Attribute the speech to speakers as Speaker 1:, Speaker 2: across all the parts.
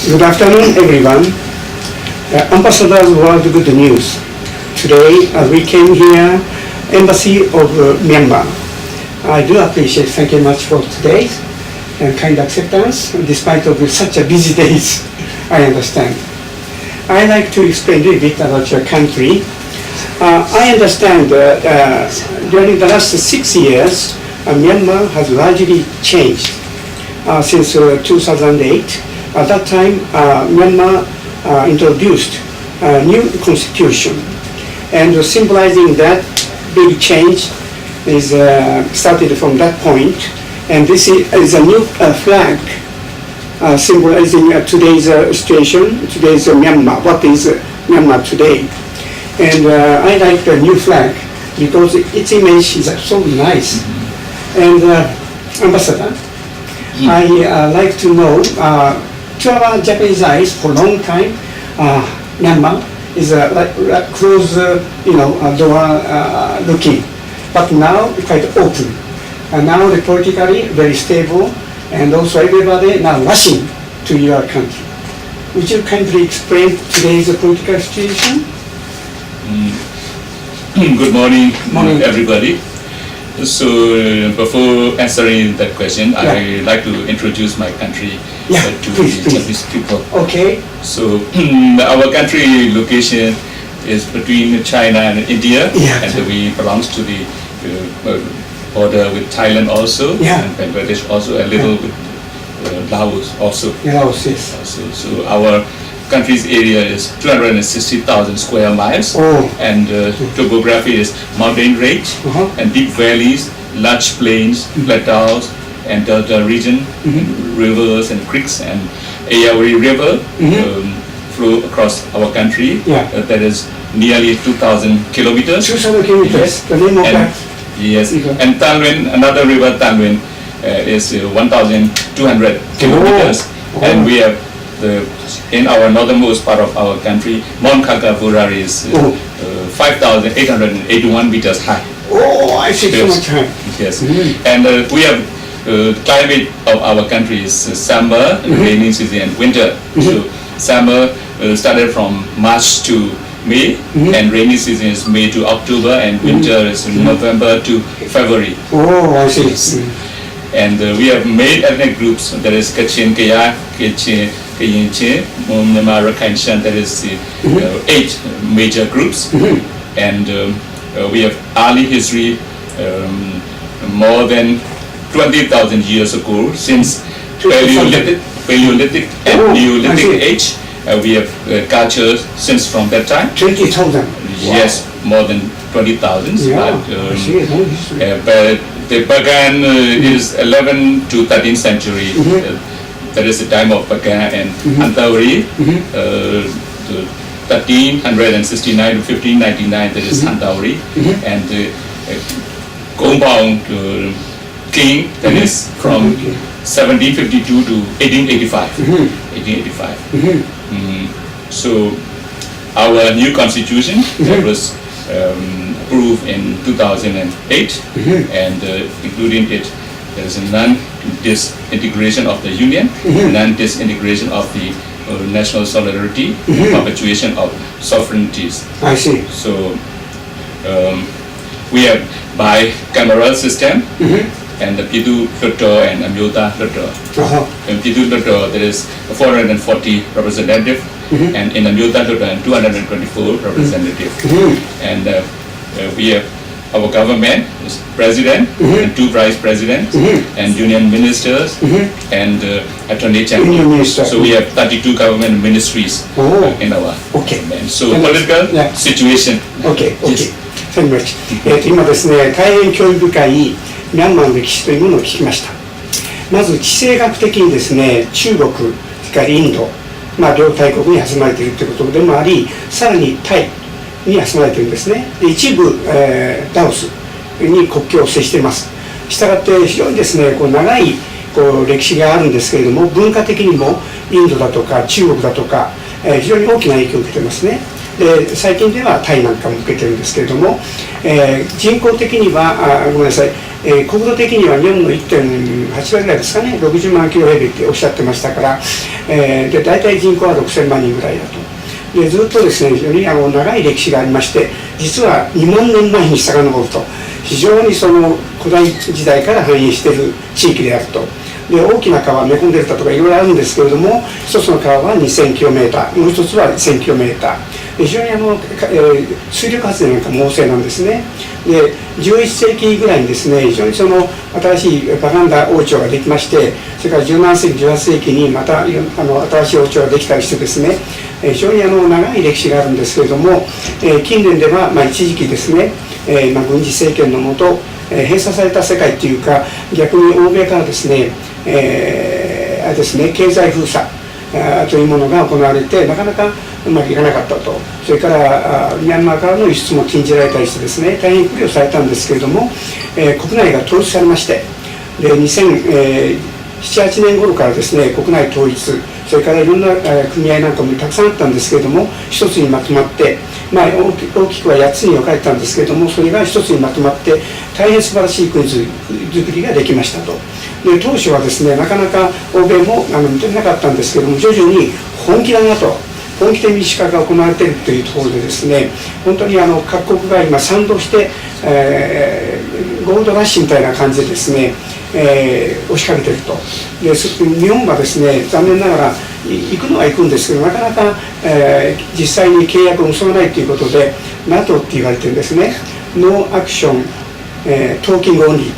Speaker 1: Good afternoon, everyone. Ambassador's World Good News. Today, we came here, Embassy of Myanmar. I do appreciate, thank you much for today's kind acceptance, despite of such a busy days, I understand. I'd like to explain a little bit about your country. I understand during the last 6 years, Myanmar has largely changed since 2008. At that time, Myanmar introduced a new constitution, and symbolizing that big change is started from that point. And this is a new flag symbolizing today's situation, today's Myanmar. What is Myanmar today? And I like the new flag because its image is so nice. And Ambassador, I like to know, to our Japanese eyes, for a long time, Myanmar is like closed, door looking, but now quite open. And now the politically very stable, and also everybody now rushing to your country. Would you kindly explain today's political situation?
Speaker 2: Good morning, everybody. So before answering that question, I'd like to introduce my country to
Speaker 1: please.
Speaker 2: Japanese people.
Speaker 1: Okay.
Speaker 2: So our country location is between China and India, and we belong to the border with Thailand also, and Bangladesh also, a little bit Laos also.
Speaker 1: Laos, yes.
Speaker 2: So our country's area is 260,000 square miles, and topography is mountain range and deep valleys, large plains, plateaus, and delta region, rivers and creeks, and Ayawari River flow across our country. That is nearly 2,000 kilometers.
Speaker 1: 2,000 kilometers. The name of that.
Speaker 2: Yes, and Tanwin, another river, Tanwin, is 1,200 kilometers, and we have in our northernmost part of our country, Mount Kakavurari is 5,881 meters high.
Speaker 1: Oh, I see, so much high.
Speaker 2: Yes, and we have climate of our country is summer, rainy season, and winter. So summer started from March to May, and rainy season is May to October, and winter is November to February.
Speaker 1: Oh, I see.
Speaker 2: And we have main ethnic groups, that is Kachin, Kaya, Kachin, Kayinche, Myanmar, Rakhine, Shan, that is 8 major groups. And we have early history, more than 20,000 years ago, since Paleolithic and Neolithic age. We have culture since from that time.
Speaker 1: 20,000?
Speaker 2: Yes, more than 20,000. But the Bagan is 11th to 13th century. That is the time of Bagan and Antawari. 1369 to 1599, that is Antawari. And Gombang king, that is from 1752 to 1885. So our new constitution that was approved in 2008, and including it, there is a non-disintegration of the union, non-disintegration of the national solidarity, perpetuation of sovereignties.
Speaker 1: I see.
Speaker 2: So we have bicameral system, and the Pidu Luto and Amyota Luto. In Pidu Luto, there is 440 representatives, and in Amyota Luto, 224 representatives. And we have our government, is president, and 2 vice presidents, and union ministers, and attorney general. So we have 32 government ministries in our government. So political situation.
Speaker 1: Okay. Thank you very much. 今ですね、大変興味深いミャンマーの歴史というものを聞きました。まず地政学的にですね、中国、それからインド、両大国に挟まれているということでもあり、さらにタイに挟まれているんですね。で一部、ラオスに国境を接しています。したがって非常にですね、長い歴史があるんですけれども、文化的にもインドだとか中国だとか、非常に大きな影響を受けていますね。で最近ではタイなんかも受けてるんですけれども、人口的にはごめんなさい、国土的には日本の 1.8 倍ぐらいですかね、60万キロヘルっておっしゃってましたから、で大体人口は6000万人ぐらいだと。でずっとですね、非常に長い歴史がありまして、実は2万年前に遡ると、非常にその古代時代から繁栄している地域であると。で大きな川、メコンデルタとかいろいろあるんですけれども、一つの川は 2000km、もう一つは 1000km、非常に水力発電なんかも旺盛なんですね。で11世紀ぐらいにですね、非常にその新しいバガンダ王朝ができまして、それから17世紀、18世紀にまた新しい王朝ができたりしてですね、非常に長い歴史があるんですけれども、近年では一時期ですね、軍事政権のもと閉鎖された世界というか、逆に欧米からですね、あれですね、経済封鎖というものが行われて、なかなかうまくいかなかったと。それからミャンマーからの輸出も禁じられたりしてですね、大変苦慮されたんですけれども、国内が統一されまして、で2007、8年頃からですね、国内統一、それからいろんな組合なんかもたくさんあったんですけれども、一つにまとまって、大きくは8つに分かれたんですけれども、それが一つにまとまって大変素晴らしい国づくりができましたと。で当初はですね、なかなか欧米も認めなかったんですけれども、徐々に本気だなと、本気で民主化が行われているというところでですね、本当に各国が今賛同して、ゴールドラッシュみたいな感じでですね、押しかけていると。で日本はですね、残念ながら行くのは行くんですけど、なかなか、実際に契約を結ばないということで NATO って言われてるんですね。ノーアクショントーキングオンリー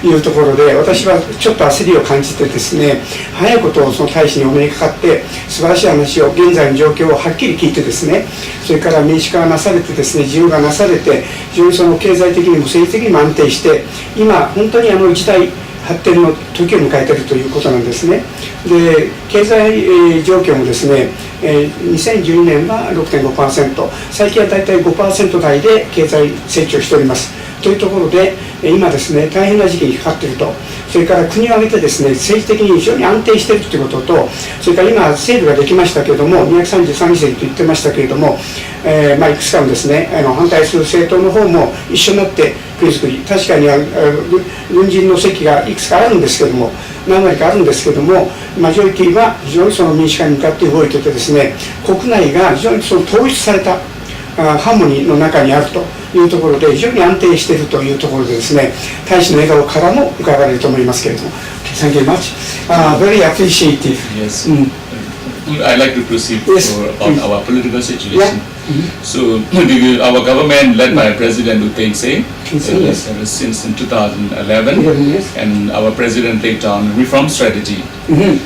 Speaker 1: というところで、私はちょっと焦りを感じてですね、早いことをその大使にお目にかかって素晴らしい話を、現在の状況をはっきり聞いてですね、それから民主化がなされてですね、自由がなされて、非常にその経済的にも政治的にも安定して、今本当に一大発展の時を迎えているということなんですね。で経済状況もですね、2012年は 6.5%、 最近は大体 5% 台で経済成長しておりますというところで、今ですね、大変な時期にかかっていると。それから国を挙げてですね、政治的に非常に安定しているということと、それから今制度ができましたけれども、233議席と言ってましたけれども、いくつかのですね、反対する政党の方も一緒になって国づくり、確かに軍人の席がいくつかあるんですけれども、何割かあるんですけれども、マジョリティは非常にその民主化に向かって動いていてですね、国内が非常にその統一されたハーモニーの中にあるというところで、非常に安定しているというところでですね、大使の笑顔からも伺われると思いますけれども。Thank you very much. Very appreciative.
Speaker 2: Yes. I'd like to proceed about our political situation.
Speaker 1: Yeah.
Speaker 2: So our government led by President U Tae-seng since in 2011, and our president laid down a reform strategy.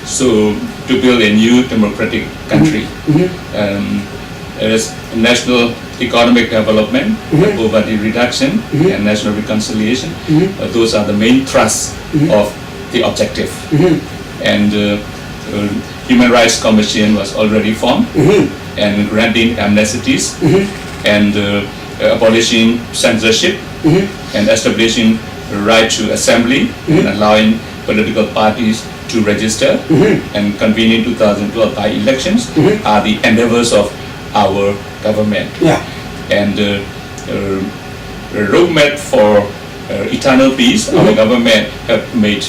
Speaker 2: So to build a new democratic country. There is national economic development, poverty reduction, and national reconciliation. Those are the main thrusts of the objective. And Human Rights Commission was already formed, and granting amnesties, and abolishing censorship, and establishing right to assembly, and allowing political parties to register, and convening 2012 by-elections are the endeavors of our government. And roadmap for eternal peace, our government have made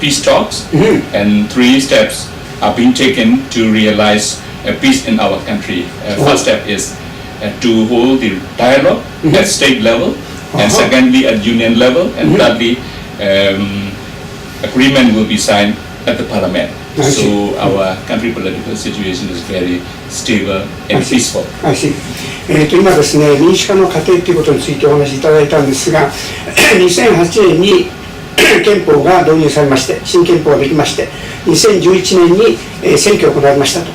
Speaker 2: peace talks, and 3 steps are being taken to realize peace in our country. First step is to hold the dialogue at state level, and secondly at union level, and thirdly agreement will be signed at the parliament. So our country political situation is very stable and peaceful.
Speaker 1: I see. 今ですね、民主化の過程ということについてお話しいただいたんですが、2008年に憲法が導入されまして、新憲法ができまして、2011年に選挙が行われましたと。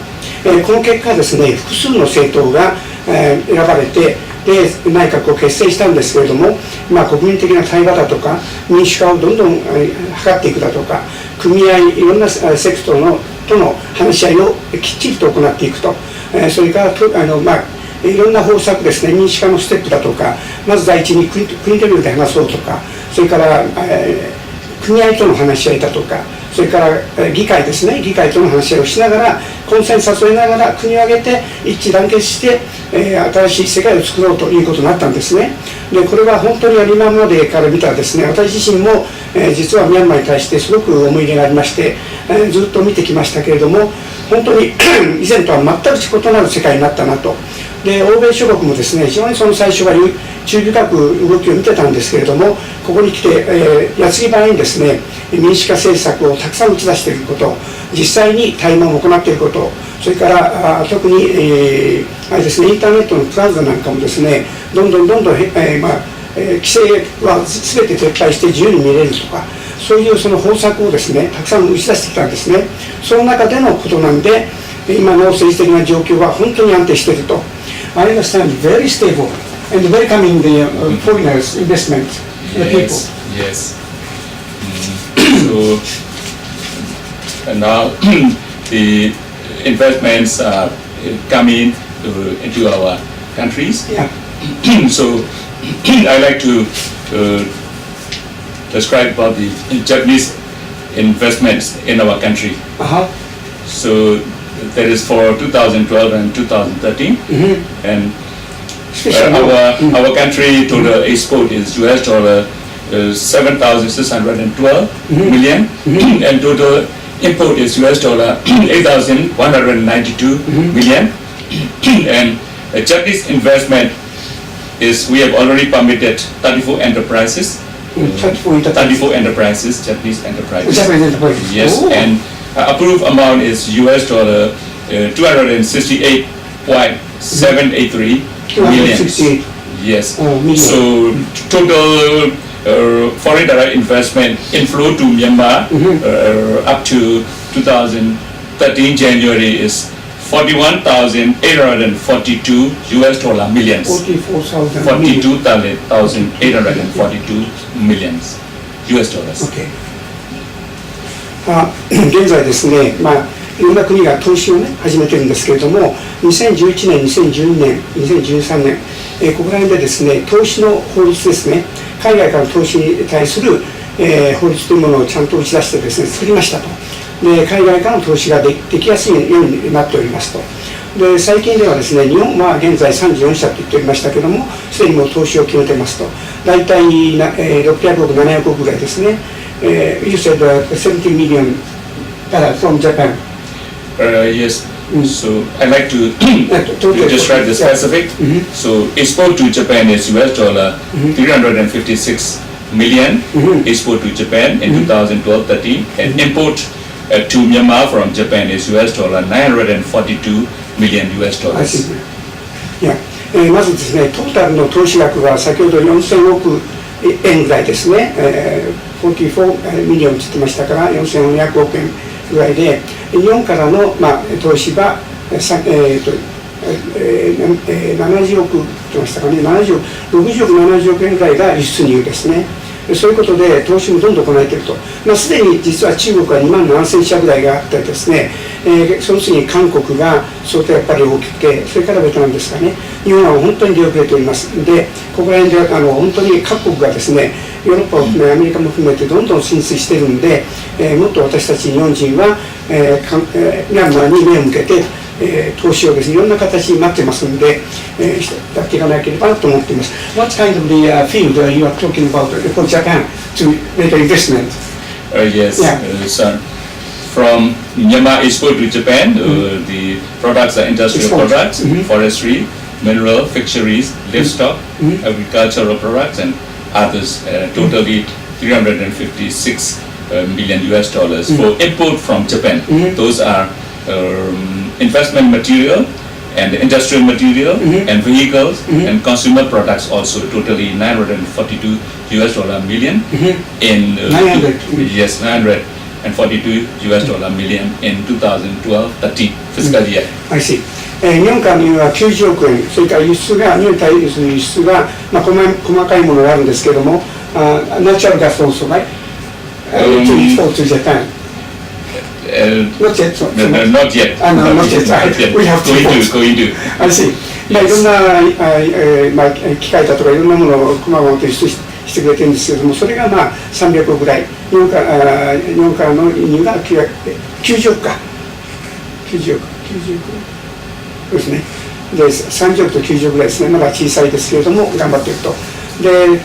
Speaker 1: この結果ですね、複数の政党が選ばれて、で内閣を結成したんですけれども、国民的な対話だとか、民主化をどんどん図っていくだとか、組合、いろんなセクトとの話し合いをきっちりと行っていくと、それからいろんな方策ですね、民主化のステップだとか、まず第一に国レベルで話そうとか、それから組合との話し合いだとか、それから議会ですね、議会との話し合いをしながら、コンセンサスを得ながら、国を挙げて一致団結して、新しい世界を作ろうということになったんですね。で、これは本当に今までから見たらですね、私自身も、実はミャンマーに対してすごく思い入れがありまして、ずっと見てきましたけれども、本当に以前とは全く異なる世界になったなと。で、欧米諸国もですね、非常にその最初は注意深く動きを見てたんですけれども、ここに来て、矢継ぎ早にですね、民主化政策をたくさん打ち出していること、実際に対話を行っていること、それから特に、あれですね、インターネットのプラザなんかもですね、どんどん規制は全て撤廃して自由に見れるとか、そういうその方策をですね、たくさん打ち出してきたんですね。その中でのことなんで、今の政治的な状況は本当に安定していると。I understand very stable and welcoming the foreigners investment, the people.
Speaker 2: Yes. So now the investments are coming into our countries.
Speaker 1: Yeah.
Speaker 2: So I like to describe about the Japanese investments in our country. So that is for 2012 and 2013, and our country total export is US dollar 7,612 million, and total import is US dollar 8,192 million, and Japanese investment is, we have already permitted 34 enterprises. 34 enterprises, Japanese enterprises. Yes, and approved amount is US dollar 268.783 million. Yes. So total foreign direct investment inflow to Myanmar up to 2013 January is 41,842 US dollar millions. 42,842 millions US dollars.
Speaker 1: Okay. 現在ですね、いろんな国が投資をね、始めてるんですけれども、2011年、2012年、2013年、ここら辺でですね、投資の法律ですね、海外からの投資に対する、法律というものをちゃんと打ち出してですね、作りましたと。で、海外からの投資ができやすいようになっておりますと。で、最近ではですね、日本は現在34社と言っておりましたけども、すでにもう投資を決めてますと。大体600億、700億ぐらいですね。You said $70 million from Japan.
Speaker 2: Yes. So I'd like to describe the specific. So export to Japan is US dollar 356 million. Export to Japan in 2012-13, and import to Myanmar from Japan is US dollar 942 million US dollars.
Speaker 1: Yeah. まずですね、トータルの投資額が先ほど4000億円ぐらいですね。44ミリオンと言ってましたから4400億円ぐらいで、日本からの、投資は、70億と言ってましたかね、60億、70億円ぐらいが輸出入ですね。そういうことで投資もどんどん行えていると。すでに実は中国は2万7000社ぐらいがあったりですね、その次に韓国が相当やっぱり大きくて、それからベトナムですかね、日本は本当に出遅れておりますので、ここら辺で本当に各国がですね、ヨーロッパを含めアメリカも含めてどんどん進出しているので、もっと私たち日本人は、ミャンマーに目を向けて、投資をですね、いろんな形に待ってますので、やっていかなければなと思っています。What kind of the field you are talking about for Japan to make an investment?
Speaker 2: Yes, so from Myanmar export to Japan, the products are industrial products, forestry, mineral, fisheries, livestock, agricultural products, and others. Totally 356 million US dollars for import from Japan. Those are investment material and industrial material and vehicles and consumer products also, totally 942 US dollar million in yes, 942 US dollar million in 2012-13 fiscal year.
Speaker 1: I see. 日本からの輸入は90億円、それから輸出が、日本に対する輸出が、細かいものがあるんですけれども、natural gas also, right? To export to Japan. Not yet.
Speaker 2: Not yet.
Speaker 1: Not yet. We have to
Speaker 2: going to.
Speaker 1: I see. いろんな機械だとかいろんなものを細々と輸出してくれてるんですけども、それがまあ300億ぐらい、日本からの輸入が90億か、90億ですね。で30億と90億ぐらいですね。まだ小さいですけれども頑張っていると。で、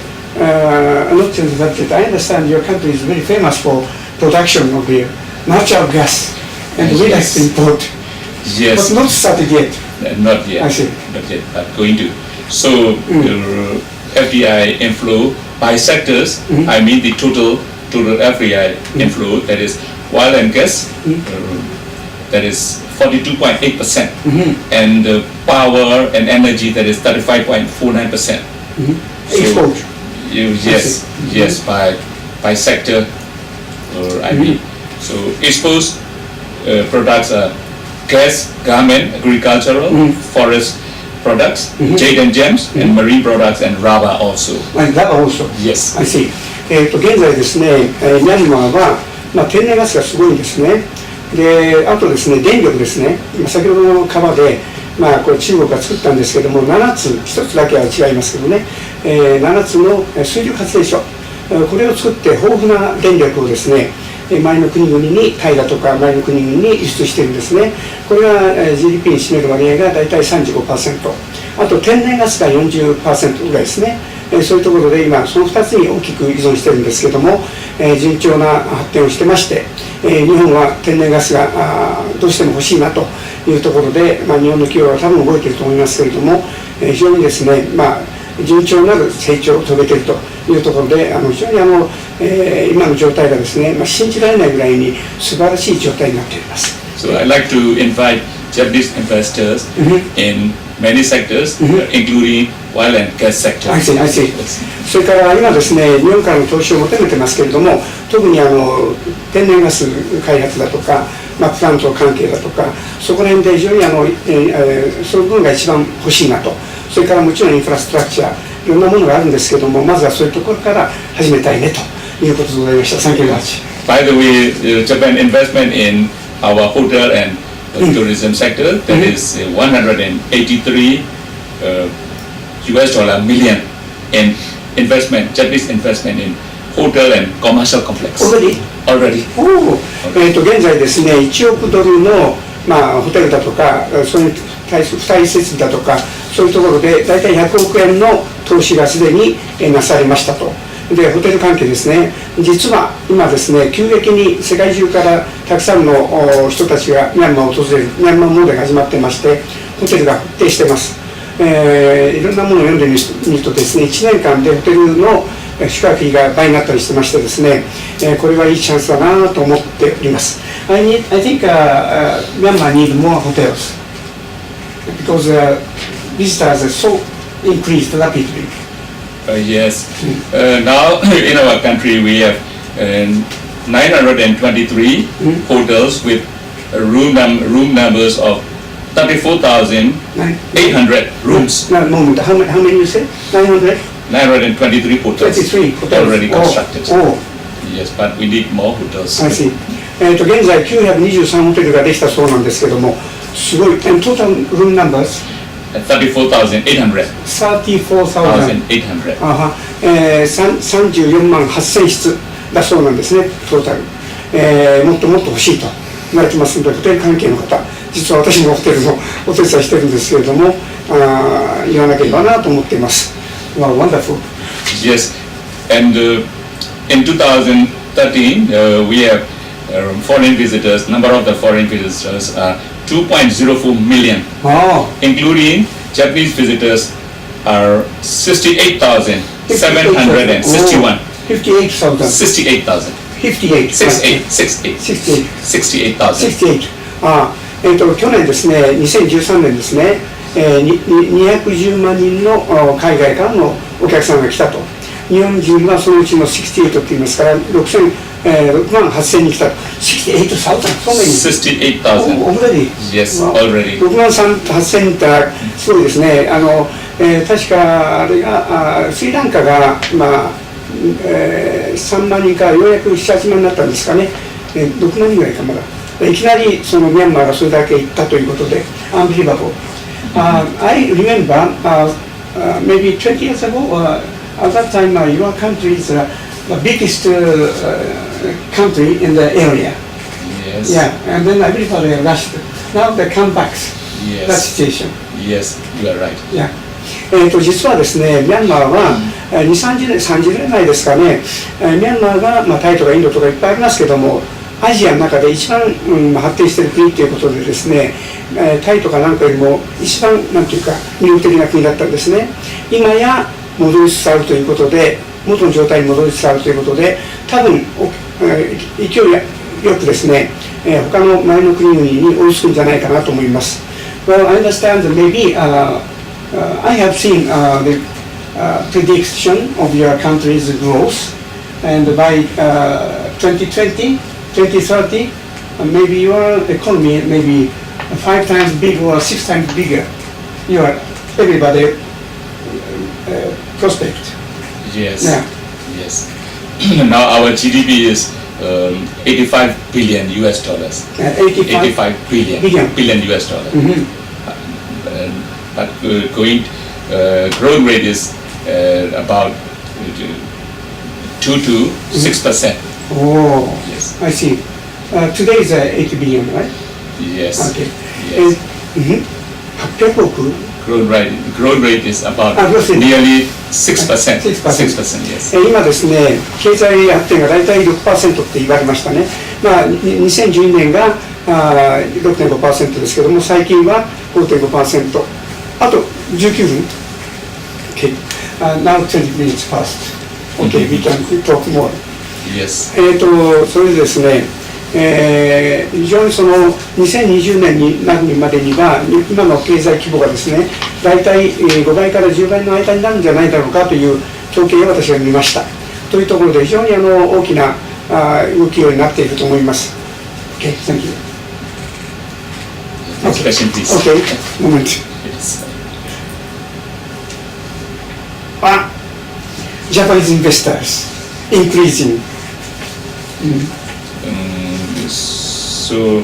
Speaker 1: not to that, I understand your country is very famous for production of the natural gas, and we like to import.
Speaker 2: Yes.
Speaker 1: But not started yet.
Speaker 2: Not yet.
Speaker 1: I see.
Speaker 2: Not yet, but going to. So FDI inflow by sectors, I mean the total FDI inflow, that is oil and gas, that is 42.8%, and power and energy, that is 35.49%.
Speaker 1: Export.
Speaker 2: Yes, by sector, or I mean, so exposed products are gas, garment, agricultural, forest products, jade and gems, and marine products, and rubber also.
Speaker 1: And rubber also.
Speaker 2: Yes.
Speaker 1: I see. 現在ですね、ミャンマーは、天然ガスがすごいんですね。で、あとですね、電力ですね。先ほどの川で、これ中国が作ったんですけども、7つ、1つだけは違いますけどね、7つの水力発電所、これを作って豊富な電力をですね、周りの国々に、タイだとか周りの国々に輸出しているんですね。これが GDP に占める割合が大体 35%、あと天然ガスが 40% ぐらいですね。そういうところで今その2つに大きく依存しているんですけども、順調な発展をしてまして、日本は天然ガスがどうしても欲しいなというところで、日本の企業は多分動いていると思いますけれども、非常にですね、順調なる成長を遂げているというところで、非常に今の状態がですね、信じられないぐらいに素晴らしい状態になっています。
Speaker 2: So I'd like to invite Japanese investors in many sectors, including oil and gas sector.
Speaker 1: I see. それから今ですね、日本からの投資を求めてますけれども、特に天然ガス開発だとか、プラント関係だとか、そこら辺で非常にその部分が一番欲しいなと。それからもちろんインフラストラクチャー、いろんなものがあるんですけども、まずはそういうところから始めたいねということでございました。Thank you very much.
Speaker 2: By the way, Japan investment in our hotel and tourism sector, that is 183 US dollar million in investment, Japanese investment in hotel and commercial complex. Already?
Speaker 1: 現在ですね、1億ドルの、ホテルだとか、そういう付帯施設だとか、そういうところで大体100億円の投資がすでになされましたと。で、ホテル関係ですね、実は今ですね、急激に世界中からたくさんの人たちがミャンマーを訪れる、ミャンマー問題が始まってまして、ホテルが復定しています。いろんなものを読んでみるとですね、1年間でホテルの宿泊費が倍になったりしてましてですね、これはいいチャンスだなと思っております。I think Myanmar need more hotels because visitors are so increased rapidly.
Speaker 2: Yes. Now in our country we have 923 hotels with room numbers of 34,800 rooms.
Speaker 1: How many you said? 900?
Speaker 2: 923 hotels.
Speaker 1: 23 hotels.
Speaker 2: Already constructed.
Speaker 1: Oh.
Speaker 2: Yes, but we need more hotels.
Speaker 1: I see. 現在923ホテルができたそうなんですけども、すごい。And total room numbers?
Speaker 2: 34,800.
Speaker 1: 34,800. 34万8000室だそうなんですね、トータル。もっともっと欲しいと言われてますので、ホテル関係の方、実は私もホテルのお手伝いしてるんですけれども、言わなければなと思っています。Wow, wonderful.
Speaker 2: Yes, and in 2013 we have foreign visitors. Number of the foreign visitors are 2.04 million, including Japanese visitors are 68,761.
Speaker 1: 58,000.
Speaker 2: 68,000.
Speaker 1: 58.
Speaker 2: 68,000.
Speaker 1: 去年ですね、2013年ですね、210万人の海外からのお客さんが来たと。日本人はそのうちの68と言いますから、6万8000人来たと。68,000? So many?
Speaker 2: 68,000.
Speaker 1: Already?
Speaker 2: Yes, already.
Speaker 1: 6万8000人ってすごいですね。確かあれがスリランカが、3万人からようやく7、8万になったんですかね。6万人ぐらいかまだ。いきなりそのミャンマーがそれだけ行ったということで、unbelievable. I remember maybe 20 years ago, at that time your country is the biggest country in the area.
Speaker 2: Yes.
Speaker 1: Yeah, and then everybody rushed. Now they come back. That
Speaker 2: Yes.
Speaker 1: situation.
Speaker 2: Yes, you are right.
Speaker 1: Yeah. 実はですね、ミャンマーは2、30年前ですかね、ミャンマーが、タイとかインドとかいっぱいありますけども、アジアの中で一番、発展している国ということでですね、タイとかなんかよりも一番なんていうか魅力的な国だったんですね。今や戻りつつあるということで、元の状態に戻りつつあるということで、多分勢いよくですね、他の周りの国々に追いつくんじゃないかなと思います。Well, I understand that maybe I have seen the prediction of your country's growth, and by 2020, 2030, maybe your economy may be 5 times bigger or 6 times bigger. Your everybody prospect.
Speaker 2: Yes.
Speaker 1: Yeah.
Speaker 2: Yes. Now our GDP is 85 billion US dollars. 85 billion US dollars. But growth rate is about 2 to 6%.
Speaker 1: Oh,
Speaker 2: Yes.
Speaker 1: I see. Today is 8 billion, right?
Speaker 2: Yes.
Speaker 1: Okay.
Speaker 2: Yes.
Speaker 1: 800億
Speaker 2: Growth rate is about
Speaker 1: growth rate.
Speaker 2: nearly 6%.
Speaker 1: 6%.
Speaker 2: 6%. Yes.
Speaker 1: 今ですね、経済発展が大体 6% って言われましたね。2012年が6.5% ですけども、最近は 5.5%。あと19分。Okay. Now 20 minutes past. Okay, we can talk more.
Speaker 2: Yes.
Speaker 1: それでですね、非常にその2020年になるまでには今の経済規模がですね、大体5倍から10倍の間になるんじゃないだろうかという統計を私は見ました。というところで非常に大きな動きになっていると思います。Okay, thank you.
Speaker 2: Next question, please.
Speaker 1: Okay, moment.
Speaker 2: Yes.
Speaker 1: Japanese investors increasing.
Speaker 2: So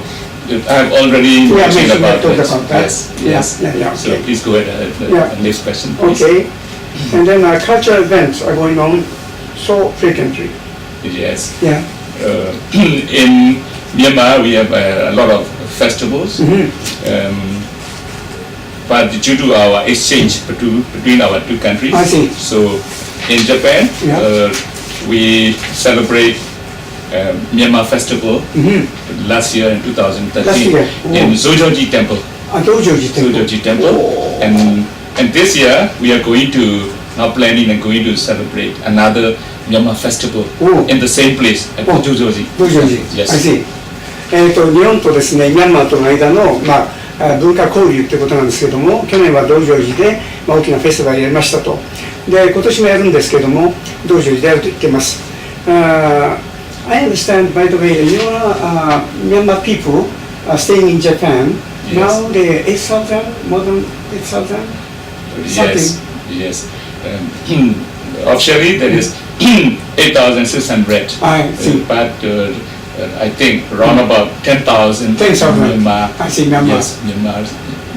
Speaker 2: I have already mentioned about
Speaker 1: that.
Speaker 2: Yes, yes.
Speaker 1: Yeah,
Speaker 2: So
Speaker 1: okay.
Speaker 2: please go ahead. Next question, please.
Speaker 1: Okay, and then cultural events are going on so frequently.
Speaker 2: Yes.
Speaker 1: Yeah.
Speaker 2: In Myanmar, we have a lot of festivals, but due to our exchange between our two countries,
Speaker 1: I see.
Speaker 2: so in Japan, we celebrate Myanmar Festival last year in 2013 in Zojoji Temple. Zojoji Temple.
Speaker 1: Oh.
Speaker 2: And this year we are going to now planning and going to celebrate another Myanmar festival in the same place at Zojoji. Yes.
Speaker 1: I see. 日本とですね、ミャンマーとの間の、文化交流ということなんですけども、去年は道成寺で、大きなフェスティバルやりましたと。で、今年もやるんですけども、道成寺でやると言ってます。I understand, by the way, you are Myanmar people staying in Japan.
Speaker 2: Yes.
Speaker 1: Now the 8,000, more than 8,000?
Speaker 2: Yes. Yes. Officially there is 8,600.
Speaker 1: I see.
Speaker 2: But I think around about 10,000 Myanmar.
Speaker 1: I see, Myanmar.
Speaker 2: Yes, Myanmar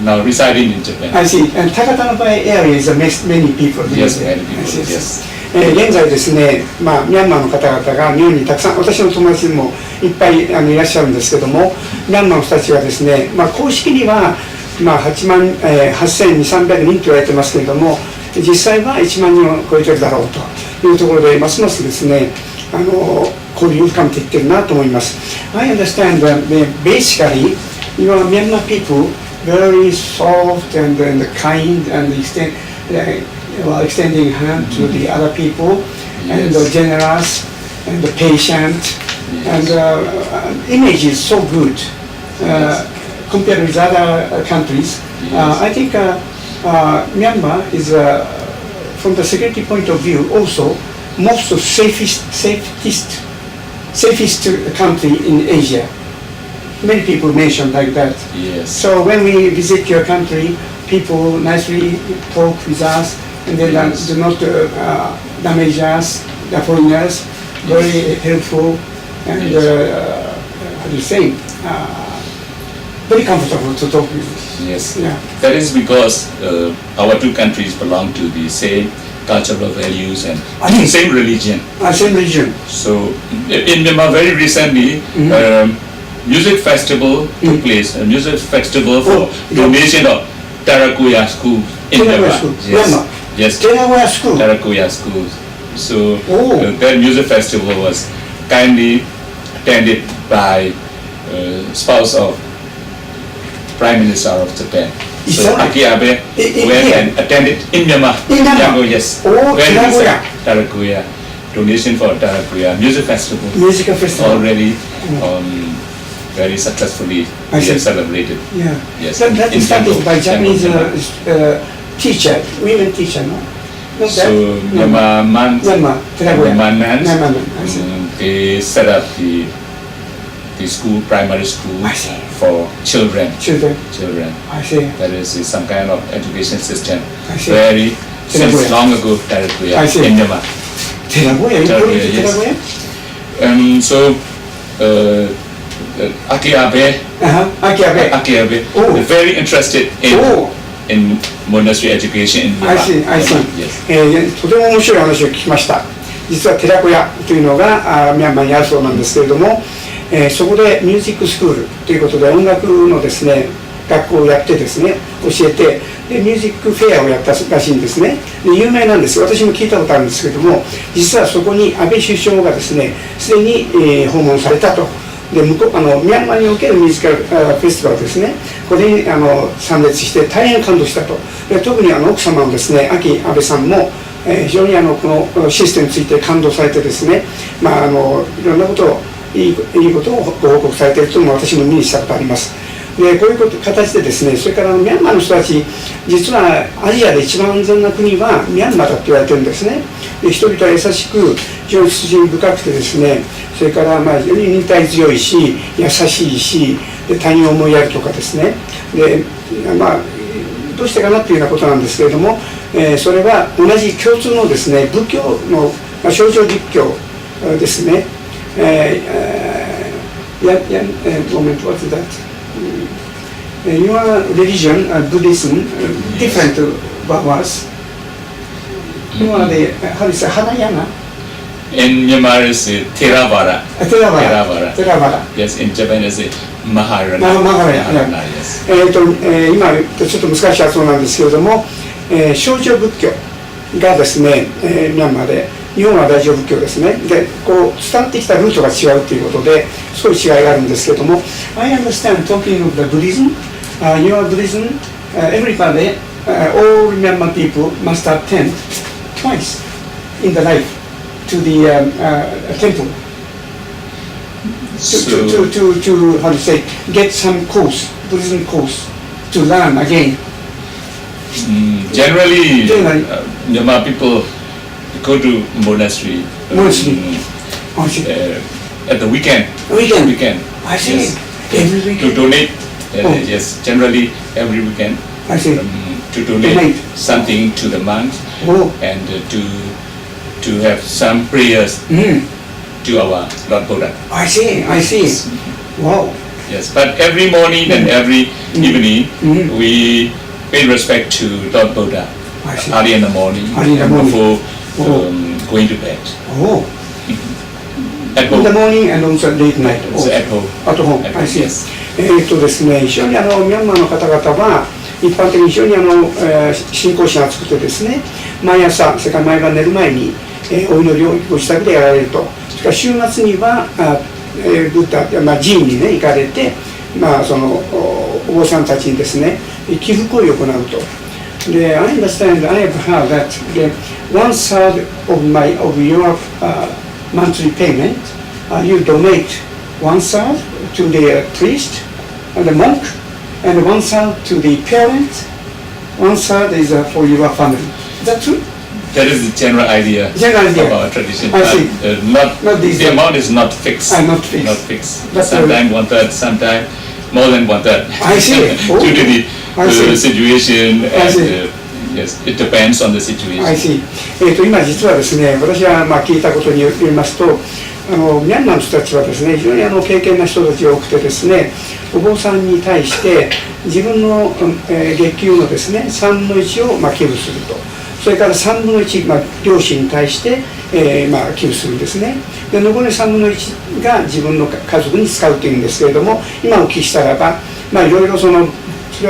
Speaker 2: now residing in Japan.
Speaker 1: I see. And Takatano Bay area is many people.
Speaker 2: Yes, many people.
Speaker 1: I see.
Speaker 2: Yes.
Speaker 1: 現在ですね、ミャンマーの方々が日本にたくさん、私の友達にもいっぱいいらっしゃるんですけども、ミャンマーの人たちはですね、公式には88300人と言われてますけれども、実際は1万人を超えてるだろうというところで、ますますですね、交流を深めていってるなと思います。I understand that basically you are Myanmar people very soft and kind and extending hand to the other people, and generous and patient, and image is so good compared with other countries. I think Myanmar is, from the security point of view, also most safest country in Asia. Many people mention like that.
Speaker 2: Yes.
Speaker 1: So when we visit your country, people nicely talk with us, and they do not damage us, the foreigners, very helpful, and how do you say, very comfortable to talk with.
Speaker 2: Yes.
Speaker 1: Yeah.
Speaker 2: That is because our two countries belong to the same cultural values and
Speaker 1: I see.
Speaker 2: same religion.
Speaker 1: Same religion.
Speaker 2: So in Myanmar, very recently, music festival took place. A music festival for donation of Tarakuya schools in Myanmar. Yes.
Speaker 1: Teragoya school.
Speaker 2: Tarakuya schools. So that music festival was kindly attended by spouse of Prime Minister of Japan. So Aki Abe went and attended in Myanmar. Yangon, yes. Tarakuya. Donation for Tarakuya music festival.
Speaker 1: Music festival.
Speaker 2: Already very successfully we have celebrated.
Speaker 1: Yeah.
Speaker 2: Yes.
Speaker 1: That is started by Japanese teacher, women teacher, no?
Speaker 2: So Myanmar man,
Speaker 1: I see.
Speaker 2: They set up the school, primary school for children.
Speaker 1: I see.
Speaker 2: That is some kind of education system.
Speaker 1: I see.
Speaker 2: Very since long ago, Tarakuya in Myanmar.
Speaker 1: Teragoya, yes.
Speaker 2: So Aki Abe, very interested in monastery education in Myanmar.
Speaker 1: I see.
Speaker 2: Yes.
Speaker 1: とても面白い話を聞きました。実は寺子屋というのがミャンマーにあるそうなんですけれども、そこでミュージックスクールということで音楽のですね学校をやってですね教えてでミュージックフェアをやったらしいんですね。で有名なんです。私も聞いたことあるんですけれども、実はそこに安倍首相がですねすでに、訪問されたと。でミャンマーにおけるミュージカルフェスティバルですね、これに参列して大変感動したと。で特に奥様のですね、安倍さんも、非常にこのシステムについて感動されてですね、いろんなことをいいことをご報告されているというのも私も見にしたことあります。でこういう形でですね、それからミャンマーの人たち、実はアジアで一番安全な国はミャンマーだと言われてるんですね。で人々は優しく、非常に慎深くてですね、それから非常に忍耐強いし、優しいし、で他人を思いやるとかですね。でどうしてかなっていうようなことなんですけれども、それは同じ共通のですね、仏教の象徴実教ですね。moment, what is that? Your religion, Buddhism, different was. You are the, how do you say, Hanayana?
Speaker 2: In Myanmar is Theravada.
Speaker 1: Theravada.
Speaker 2: Yes, in Japan is Maharana.
Speaker 1: Maharana,
Speaker 2: yes.
Speaker 1: 今ちょっと難しい発音なんですけれども、象徴仏教がですね、ミャンマーで日本は大乗仏教ですね。でこう伝わってきたルートが違うということでそういう違いがあるんですけれども、 I understand talking of the Buddhism, your Buddhism, everybody, all Myanmar people must attend twice in the life to the temple to how to say, get some course, Buddhism course, to learn again.
Speaker 2: Generally, Myanmar people go to monastery. At the weekend.
Speaker 1: I see.
Speaker 2: Yes.
Speaker 1: Every weekend.
Speaker 2: To donate. Yes, generally every weekend.
Speaker 1: I see.
Speaker 2: To donate something to the monks and to have some prayers to our Lord Buddha.
Speaker 1: I see. Wow.
Speaker 2: Yes, but every morning and every evening we pay respect to Lord Buddha early in the morning before going to bed. At home.
Speaker 1: In the morning and also late night.
Speaker 2: At home.
Speaker 1: At home. I see.
Speaker 2: Yes.
Speaker 1: ですね、非常にミャンマーの方々は一般的に非常に信仰心が厚くてですね、毎朝、それから毎晩寝る前に、お祈りをご自宅でやられると。それから週末にはブッダ、寺院にね行かれて、そのお坊さんたちにですね寄付行為を行うと。で、I understand, I have heard that the 1/3 of your monthly payment, you donate 1/3 to the priest and the monk, and 1/3 to the parent, 1/3 is for your family. Is that true?
Speaker 2: That is the general idea of our tradition.
Speaker 1: I see.
Speaker 2: The amount is not fixed.
Speaker 1: Not fixed.
Speaker 2: Sometimes 1/3, sometimes more than 1/3.
Speaker 1: I see.
Speaker 2: Due to the situation, and yes, it depends on the situation.
Speaker 1: I see. 今実はですね、私が聞いたことによりますと、ミャンマーの人たちはですね、非常に敬虔な人たちが多くてですね、お坊さんに対して自分の月給のですね3分の1を寄付すると。そそれから3分の1、両親に対して、寄付するんですね。で残り3分の1が自分の家族に使うというんですけれども、今お聞きしたらば、いろいろそれは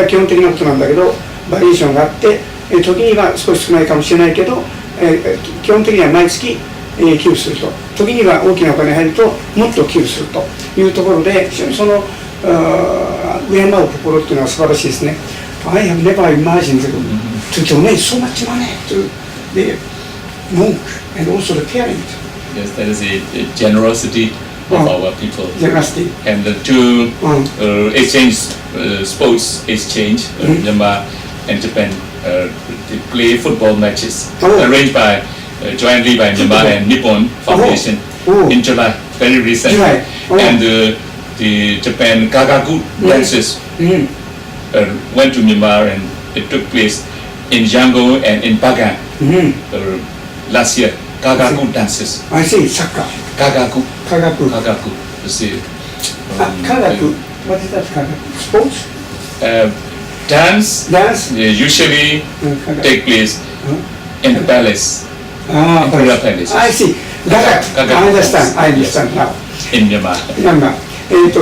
Speaker 1: 基本的なことなんだけどバリエーションがあって、時には少し少ないかもしれないけど、基本的には毎月、寄付すると、時には大きなお金が入るともっと寄付するというところで、非常にその敬う心っていうのは素晴らしいですね。I have never imagined to donate so much money to the monk and also the parent.
Speaker 2: Yes, that is a generosity of our people.
Speaker 1: Generosity.
Speaker 2: And to exchange sports exchange, Myanmar and Japan they play football matches arranged by jointly by Myanmar and Nippon Foundation in July, very recently. And the Japan Kagaku dances went to Myanmar and it took place in Yangon and in Bagan last year. Kagaku dances.
Speaker 1: I see, soccer.
Speaker 2: Kagaku.
Speaker 1: Kagaku.
Speaker 2: Kagaku. You see.
Speaker 1: Kagaku. What is that Kagaku? Sports?
Speaker 2: Dance usually take place in the palace. Imperial Palace.
Speaker 1: I see. Kagaku. I understand now.
Speaker 2: In Myanmar.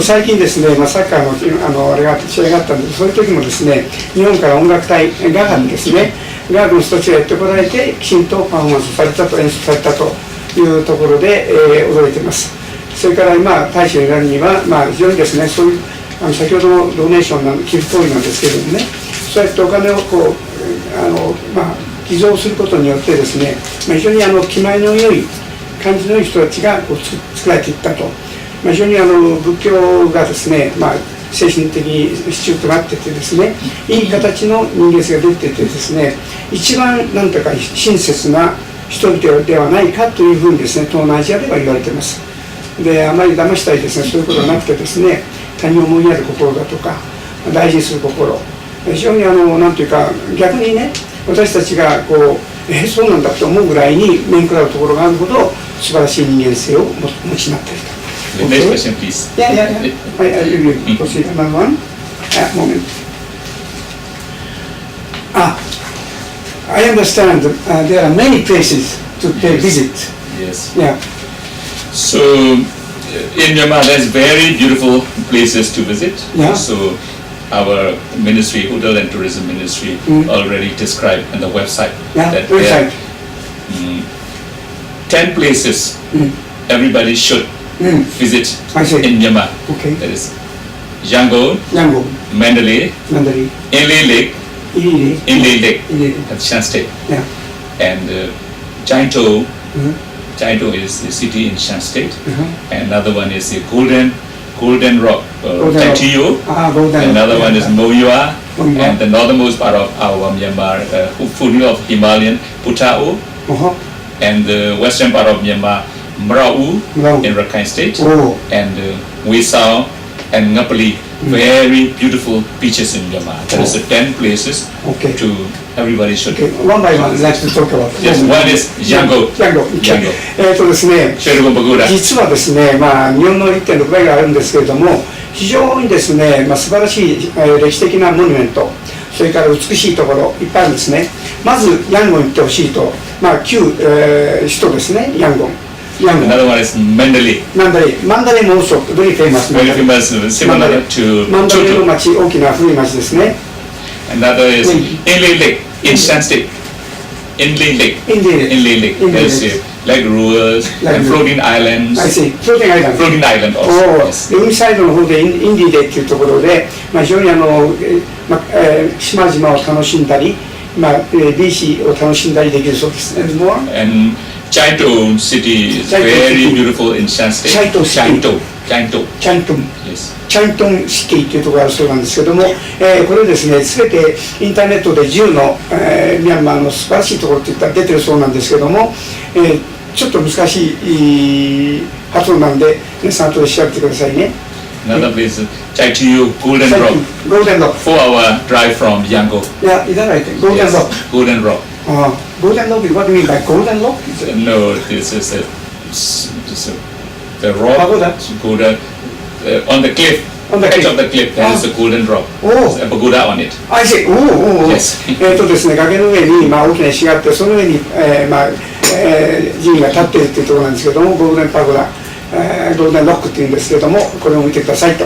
Speaker 1: 最近ですね、サッカーのあれが試合があったんで、そういう時もですね、日本から音楽隊ガガンですね、ガガの人たちがやってこられて、きちんとパフォーマンスされたと、演奏されたというところで、驚いています。それから今、大使を選ぶには、非常にですね、そういう先ほどのドネーションの寄付行為なんですけれどもね、そうやってお金を寄贈することによってですね、非常に気前の良い感じの良い人たちが作られていったと。非常に仏教がですね、精神的支柱となっててですね、いい形の人間性が出ててですね、一番なんとか親切な人々ではないかというふうにですね、東南アジアでは言われています。で、あまり騙したりですね、そういうことがなくてですね、他人を思いやる心だとか、大事にする心、非常になんというか、逆にね、私たちがそうなんだと思うぐらいに面食らうところがあるほど素晴らしい人間性を持ちになっていると。
Speaker 2: The next question, please.
Speaker 1: Yeah. I will proceed. Another one. Moment. I understand there are many places to pay visit.
Speaker 2: Yes.
Speaker 1: Yeah.
Speaker 2: So in Myanmar, there's very beautiful places to visit.
Speaker 1: Yeah.
Speaker 2: So our ministry, Hotel and Tourism Ministry, already described on the website that there are 10 places everybody should visit in Myanmar.
Speaker 1: Okay.
Speaker 2: That is Yangon, Mandalay, Inle Lake at Shan State, and Jaintou. Jaintou is the city in Shan State, and another one is the Golden Rock, Taitiyo. Another one is Moyua, and the northernmost part of our Myanmar, fully of Himalayan Putao, and the western part of Myanmar, Mrau in Rakhine State, and Wisao and Ngapali, very beautiful beaches in Myanmar. There is 10 places to everybody should.
Speaker 1: One by one, let's talk about.
Speaker 2: Yes, one is Yangon.
Speaker 1: ですね、実はですね、日本の 1.6 倍があるんですけれども、非常にですね、素晴らしい歴史的なモニュメント、それから美しいところいっぱいあるんですね。まずヤンゴン行ってほしいと、旧首都ですね、ヤンゴン。
Speaker 2: Another one is Mandalay.
Speaker 1: Mandalayも also very famous.
Speaker 2: Very famous, similar to
Speaker 1: マンダレーの町、大きな古い町ですね。
Speaker 2: Another is Inle Lake in Shan State. Inle Lake. There's like ruins and floating islands.
Speaker 1: I see. Floating island.
Speaker 2: Floating island also.
Speaker 1: 海サイドの方でインディレっていうところで、非常に島々を楽しんだり、ビーチを楽しんだりできるそうです。And more?
Speaker 2: And Jaintou city is very beautiful in Shan State. Jaintou. Yes.
Speaker 1: チャイトンシティというところがあるそうなんですけども、これですね、すべてインターネットで10の、ミャンマーの素晴らしいところっていったら出てるそうなんですけども、ちょっと難しい発音なんで、皆さん後で調べてくださいね。
Speaker 2: Another place is Taitiyo, Golden Rock. 4-hour drive from Yangon.
Speaker 1: Yeah, is that right? Golden Rock.
Speaker 2: Golden Rock.
Speaker 1: Golden Rock, what do you mean by Golden Rock?
Speaker 2: No, this is the rock. Golden. On the cliff
Speaker 1: On the
Speaker 2: edge
Speaker 1: cliff.
Speaker 2: of the cliff, there is a golden rock.
Speaker 1: Oh.
Speaker 2: There's a pagoda on it.
Speaker 1: I see. おお。
Speaker 2: Yes.
Speaker 1: ですね、崖の上に、大きな石があって、その上に、寺院が立っているというところなんですけども、ゴールデンパゴダ、ゴールデンロックっていうんですけども、これを見てくださいと。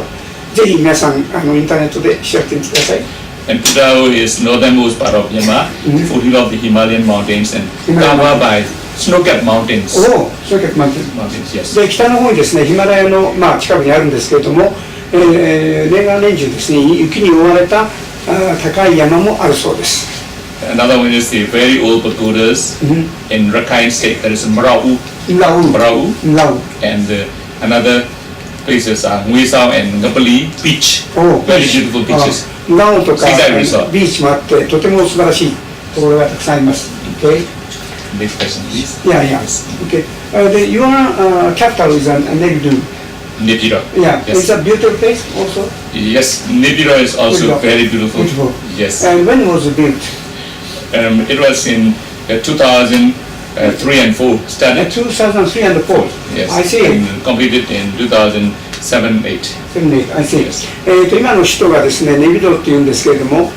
Speaker 1: ぜひ皆さん、インターネットで調べてみてください。
Speaker 2: And Pudao is northernmost part of Myanmar, foothills of the Himalayan mountains, and covered by snow-capped mountains.
Speaker 1: おお、スノーキャップマウンテン。
Speaker 2: Mountains, yes.
Speaker 1: で、北の方にですね、ヒマラヤの、近くにあるんですけれども、年がら年中ですね、雪に覆われた高い山もあるそうです。
Speaker 2: Another one is the very old pagodas in Rakhine State. There is Mrau,
Speaker 1: ラウ
Speaker 2: Mrau,
Speaker 1: ラウ
Speaker 2: and another places are Mui Sao and Ngapali Beach.
Speaker 1: お
Speaker 2: Very beautiful beaches.
Speaker 1: ラオとか
Speaker 2: Seaside resort.
Speaker 1: ビーチもあって、とても素晴らしいところがたくさんあります。Okay?
Speaker 2: Next question, please.
Speaker 1: Yeah, yeah. Okay. Your capital is Neighborhood.
Speaker 2: Nipira.
Speaker 1: Yeah.
Speaker 2: Yes.
Speaker 1: It's a beautiful place also.
Speaker 2: Yes, Nipira is also
Speaker 1: Beautiful.
Speaker 2: very beautiful.
Speaker 1: Beautiful.
Speaker 2: Yes.
Speaker 1: And when was it built?
Speaker 2: It was in 2003 and 4 started.
Speaker 1: 2003 and 4.
Speaker 2: Yes.
Speaker 1: I see.
Speaker 2: And completed in 2007, 8.
Speaker 1: I see.
Speaker 2: Yes.
Speaker 1: 今の首都がですね、ネビドっていうんですけれども、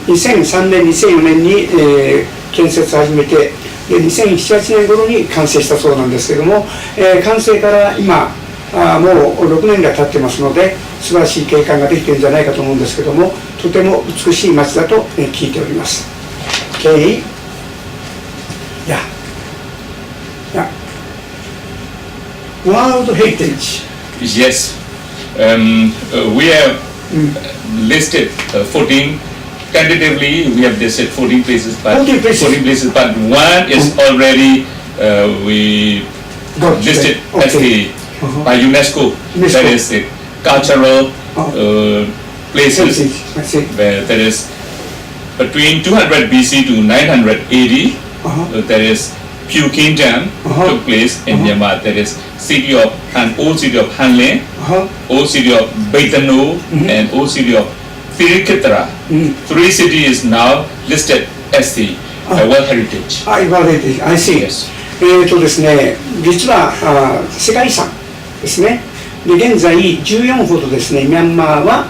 Speaker 1: 2003年、2004年に、建設を始めて、で2007、8年頃に完成したそうなんですけれども、完成から今もう6年が経ってますので、素晴らしい景観ができているんじゃないかと思うんですけども、とても美しい街だと聞いております。Okay. Yeah. Yeah. World Heritage.
Speaker 2: Yes. We have listed 14. Tentatively, we have listed 14 places, but
Speaker 1: 14 places.
Speaker 2: But one is already we listed as the by UNESCO. That is the cultural places
Speaker 1: I see.
Speaker 2: where there is between 200 BC to 900 AD. There is Pew Kingdom took place in Myanmar. There is old city of Hanle, old city of Baitano, and old city of Tirikitra. 3 cities is now listed as the World Heritage.
Speaker 1: World Heritage. I see. ですね、実は世界遺産ですね。で現在14ほどですね、ミャンマーは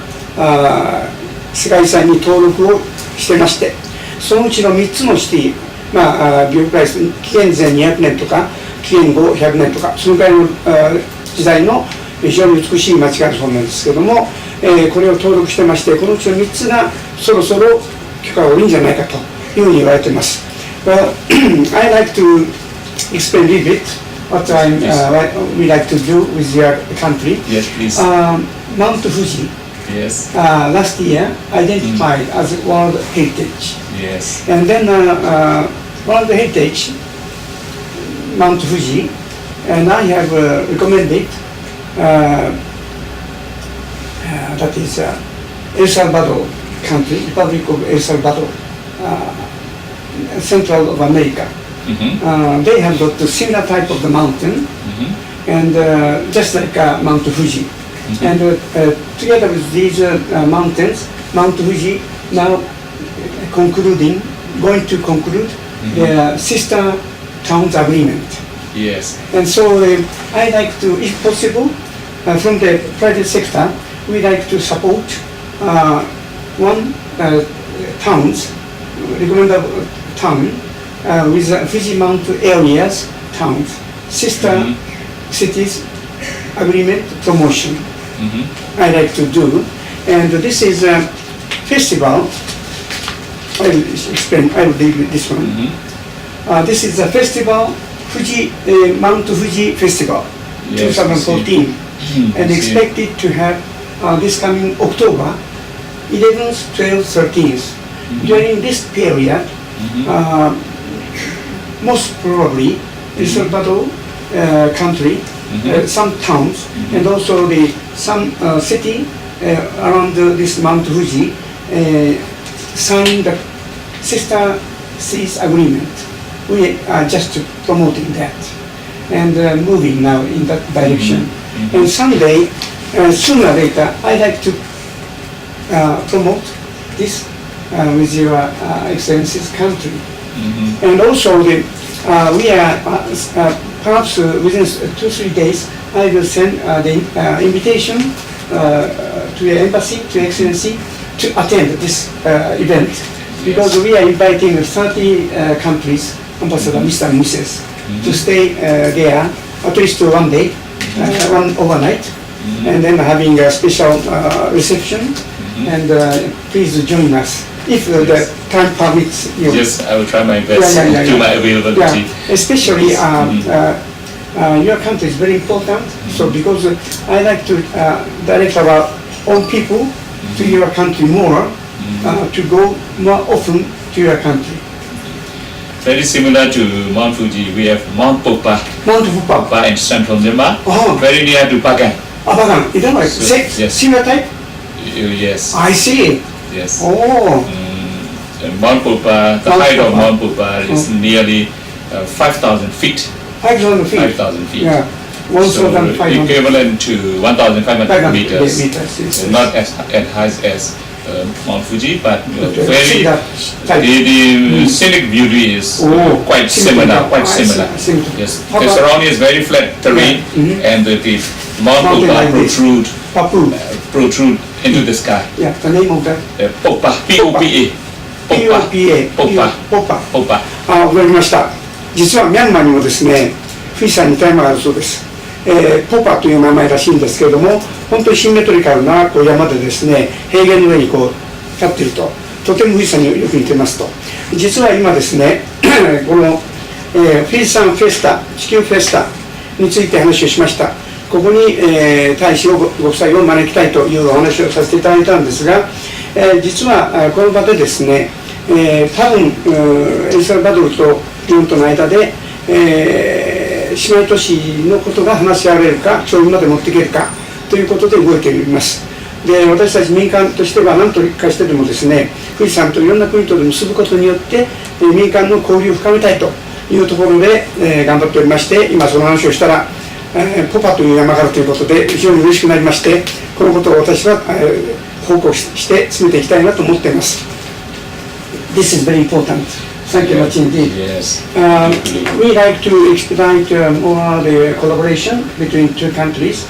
Speaker 1: 世界遺産に登録をしてまして、そのうちの3つのシティ、ビルプライス、紀元前200年とか紀元後100年とかそのくらいの時代の非常に美しい街があるそうなんですけども、これを登録してまして、このうちの3つがそろそろ許可が下りんじゃないかというふうに言われています。Well, I like to explain a little bit what we like to do with your country.
Speaker 2: Yes, please.
Speaker 1: Mount Fuji.
Speaker 2: Yes.
Speaker 1: Last year identified as World Heritage.
Speaker 2: Yes.
Speaker 1: And then World Heritage, Mount Fuji, and I have recommended that is El Salvador country, Republic of El Salvador, Central of America. They have got a similar type of the mountain, and just like Mount Fuji. And together with these mountains, Mount Fuji now going to conclude their sister towns agreement.
Speaker 2: Yes.
Speaker 1: And so I like to, if possible, from the private sector, we like to support one towns, recommended town with Fuji Mountain areas, towns, sister cities agreement promotion. I like to do, and this is a festival. I will explain. I will leave this one. This is a festival, Fuji Mount Fuji Festival,
Speaker 2: Yes,
Speaker 1: 2014, and expected to have this coming October 11th, 12th, 13th. During this period, most probably El Salvador country, some towns, and also some city around this Mount Fuji signed the sister cities agreement. We are just promoting that and moving now in that direction. And someday, sooner or later, I'd like to promote this with your Excellency's country. And also, we are perhaps within 2-3 days, I will send the invitation to your embassy, to your excellency, to attend this event, because we are inviting 30 countries, Ambassador Mr. and Mrs. to stay there at least 1 day, one overnight, and then having a special reception. And please join us if the time permits you.
Speaker 2: Yes, I will try my best to my availability.
Speaker 1: Especially your country is very important. So because I like to direct our own people to your country more, to go more often to your country.
Speaker 2: Very similar to Mount Fuji, we have Mount Popa.
Speaker 1: Mount Popa
Speaker 2: in central Myanmar, very near to Bagan.
Speaker 1: Bagan, you know,
Speaker 2: yes.
Speaker 1: similar type?
Speaker 2: Yes.
Speaker 1: I see.
Speaker 2: Yes.
Speaker 1: Oh.
Speaker 2: Mount Popa, the height of Mount Popa is nearly 5,000 feet.
Speaker 1: 5,000 feet?
Speaker 2: 5,000 feet.
Speaker 1: Yeah.
Speaker 2: So equivalent to 1,500 meters.
Speaker 1: Yes.
Speaker 2: Not as high as Mount Fuji, but very the scenic beauty is quite similar. Yes, the surrounding is very flat terrain, and the Mount Popa protrude into the sky.
Speaker 1: Yeah, the name of that?
Speaker 2: Popa, P-O-P-A. Popa.
Speaker 1: わかりました。実はミャンマーにもですね、富士山にタイムがあるそうです。ポパという名前らしいんですけれども、本当にシンメトリカルなこう山でですね、平原の上にこう立っていると、とても富士山によく似てますと。実は今ですね、この、富士山フェスタ、地球フェスタについて話をしました。ここに、大使をご夫妻を招きたいというお話をさせていただいたんですが、実はこの場でですね、多分エルサルバドルと日本との間で、姉妹都市のことが話し合われるか、調印まで持っていけるかということで動いております。で、私たち民間としては何とかしてでもですね、富士山といろんな国とで結ぶことによって民間の交流を深めたいというところで、頑張っておりまして、今その話をしたら、ポパという山があるということで非常に嬉しくなりまして、このことを私は、報告して進めていきたいなと思っています。This is very important. Thank you much indeed.
Speaker 2: Yes.
Speaker 1: We like to expedite more the collaboration between two countries.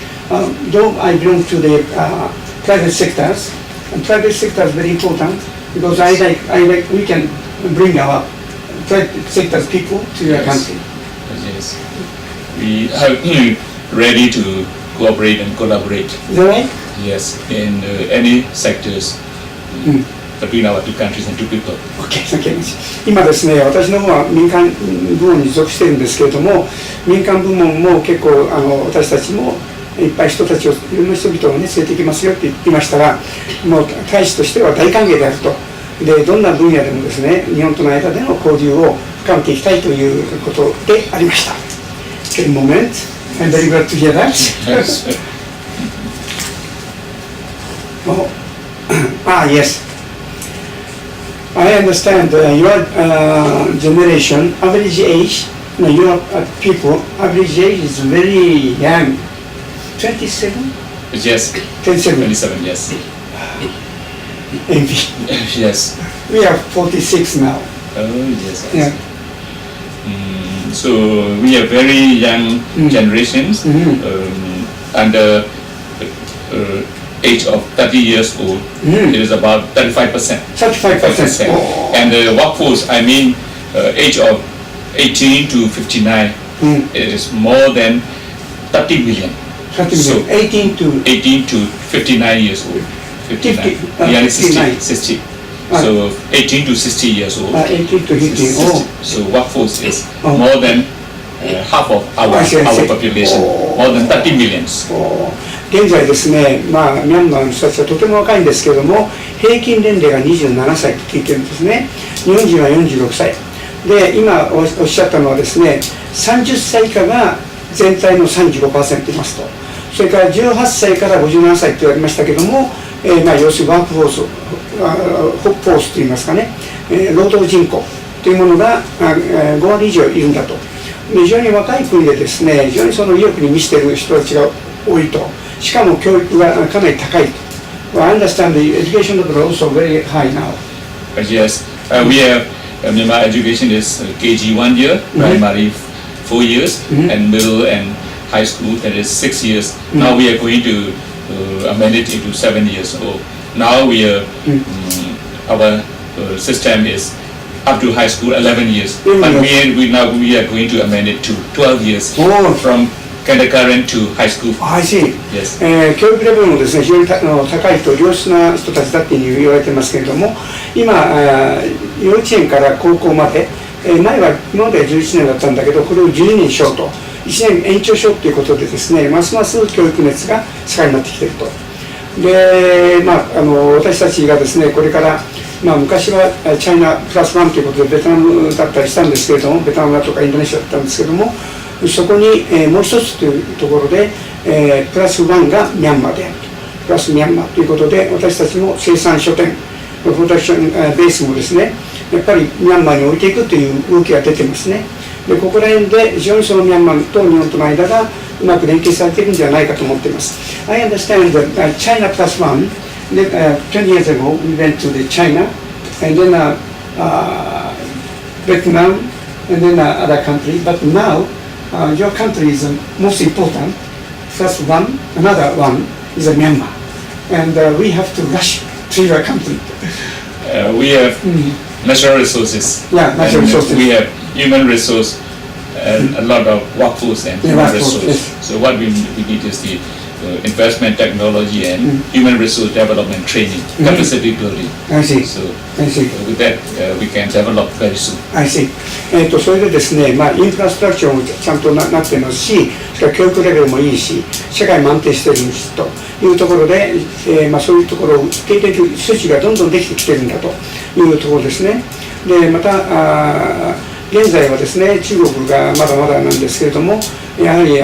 Speaker 1: Though I belong to the private sectors, and private sector is very important because I like we can bring our private sector people to your country.
Speaker 2: Yes. We are ready to cooperate and collaborate.
Speaker 1: Is that right?
Speaker 2: Yes, in any sectors. Between our two countries and two people.
Speaker 1: Okay, thank you. 今ですね、私の方は民間部門に属しているんですけれども、民間部門も結構私たちもいっぱい人たちをいろんな人々をね連れてきますよって言いましたら、もう大使としては大歓迎であると。で、どんな分野でもですね、日本との間での交流を深めていきたいということでありました。Okay, moment. I'm very glad to hear that. Yes. I understand your generation, average age, your people, average age is very young. 27?
Speaker 2: Yes. 27, yes.
Speaker 1: Envy.
Speaker 2: Yes.
Speaker 1: We are 46 now.
Speaker 2: Oh, yes.
Speaker 1: Yeah.
Speaker 2: So we are very young generations, under age of 30 years old. It is about 35%.
Speaker 1: 35%. Oh.
Speaker 2: And the workforce, I mean, age of 18 to 59, it is more than 30 million.
Speaker 1: 30 million. So 18
Speaker 2: to 59 years old. 59. Nearly 60. So 18 to 60 years old.
Speaker 1: 18 to 50.
Speaker 2: So workforce is more than half of our population. More than 30 millions.
Speaker 1: 現在ですね、ミャンマーの人たちはとても若いんですけれども、平均年齢が27歳と聞いてるんですね。日本人は46歳。で、今おっしゃったのはですね、30歳以下が全体の 35% いますと。それから18歳から57歳と言われましたけども、要するにワークフォース、フォースといいますかね、労働人口というものが5割以上いるんだと。非常に若い国でですね、非常にその意欲に満ちている人たちが多いと。しかも教育がかなり高いと。I understand the education level is also very high now.
Speaker 2: Yes, we have Myanmar education is KG 1 year, primary 4 years, and middle and high school that is 6 years. Now we are going to amended into 7 years. So now we are our system is up to high school 11 years, but we are going to amend it to 12 years from kindergarten to high school.
Speaker 1: I see.
Speaker 2: Yes.
Speaker 1: 教育レベルもですね、非常に高い人、良質な人たちだっていうふうに言われてますけれども、今、幼稚園から高校まで、前は今まで11年だったんだけど、これを12年しようと、1年延長しようということでですね、ますます教育熱が盛んになってきていると。で、私たちがですね、これから、昔はチャイナプラスワンということでベトナムだったりしたんですけれども、ベトナムだとかインドネシアだったんですけれども、そこに、もう一つというところで、プラスワンがミャンマーであると。プラスミャンマーということで、私たちも生産拠点、プロダクションベースもですね、やっぱりミャンマーに置いていくという動きが出てますね。で、ここら辺で非常にそのミャンマーと日本との間がうまく連携されているんじゃないかと思っています。I understand that China plus one, 20 years ago we went to the China and then Vietnam and then other country, but now your country is most important. First one, another one is Myanmar, and we have to rush to your country.
Speaker 2: We have natural resources.
Speaker 1: Yeah, natural resources.
Speaker 2: We have human resource and a lot of workforce and human resource.
Speaker 1: Yes.
Speaker 2: So what we need is the investment technology and human resource development training, capacity building.
Speaker 1: I see.
Speaker 2: So
Speaker 1: I see.
Speaker 2: with that we can develop very soon.
Speaker 1: I see. それでですね、インフラストラクチャーもちゃんとなってますし、それから教育レベルもいいし、社会も安定しているしというところで、そういうところを受け入れる数値がどんどんできてきているんだというところですね。で、また現在はですね、中国がまだまだなんですけれども、やはり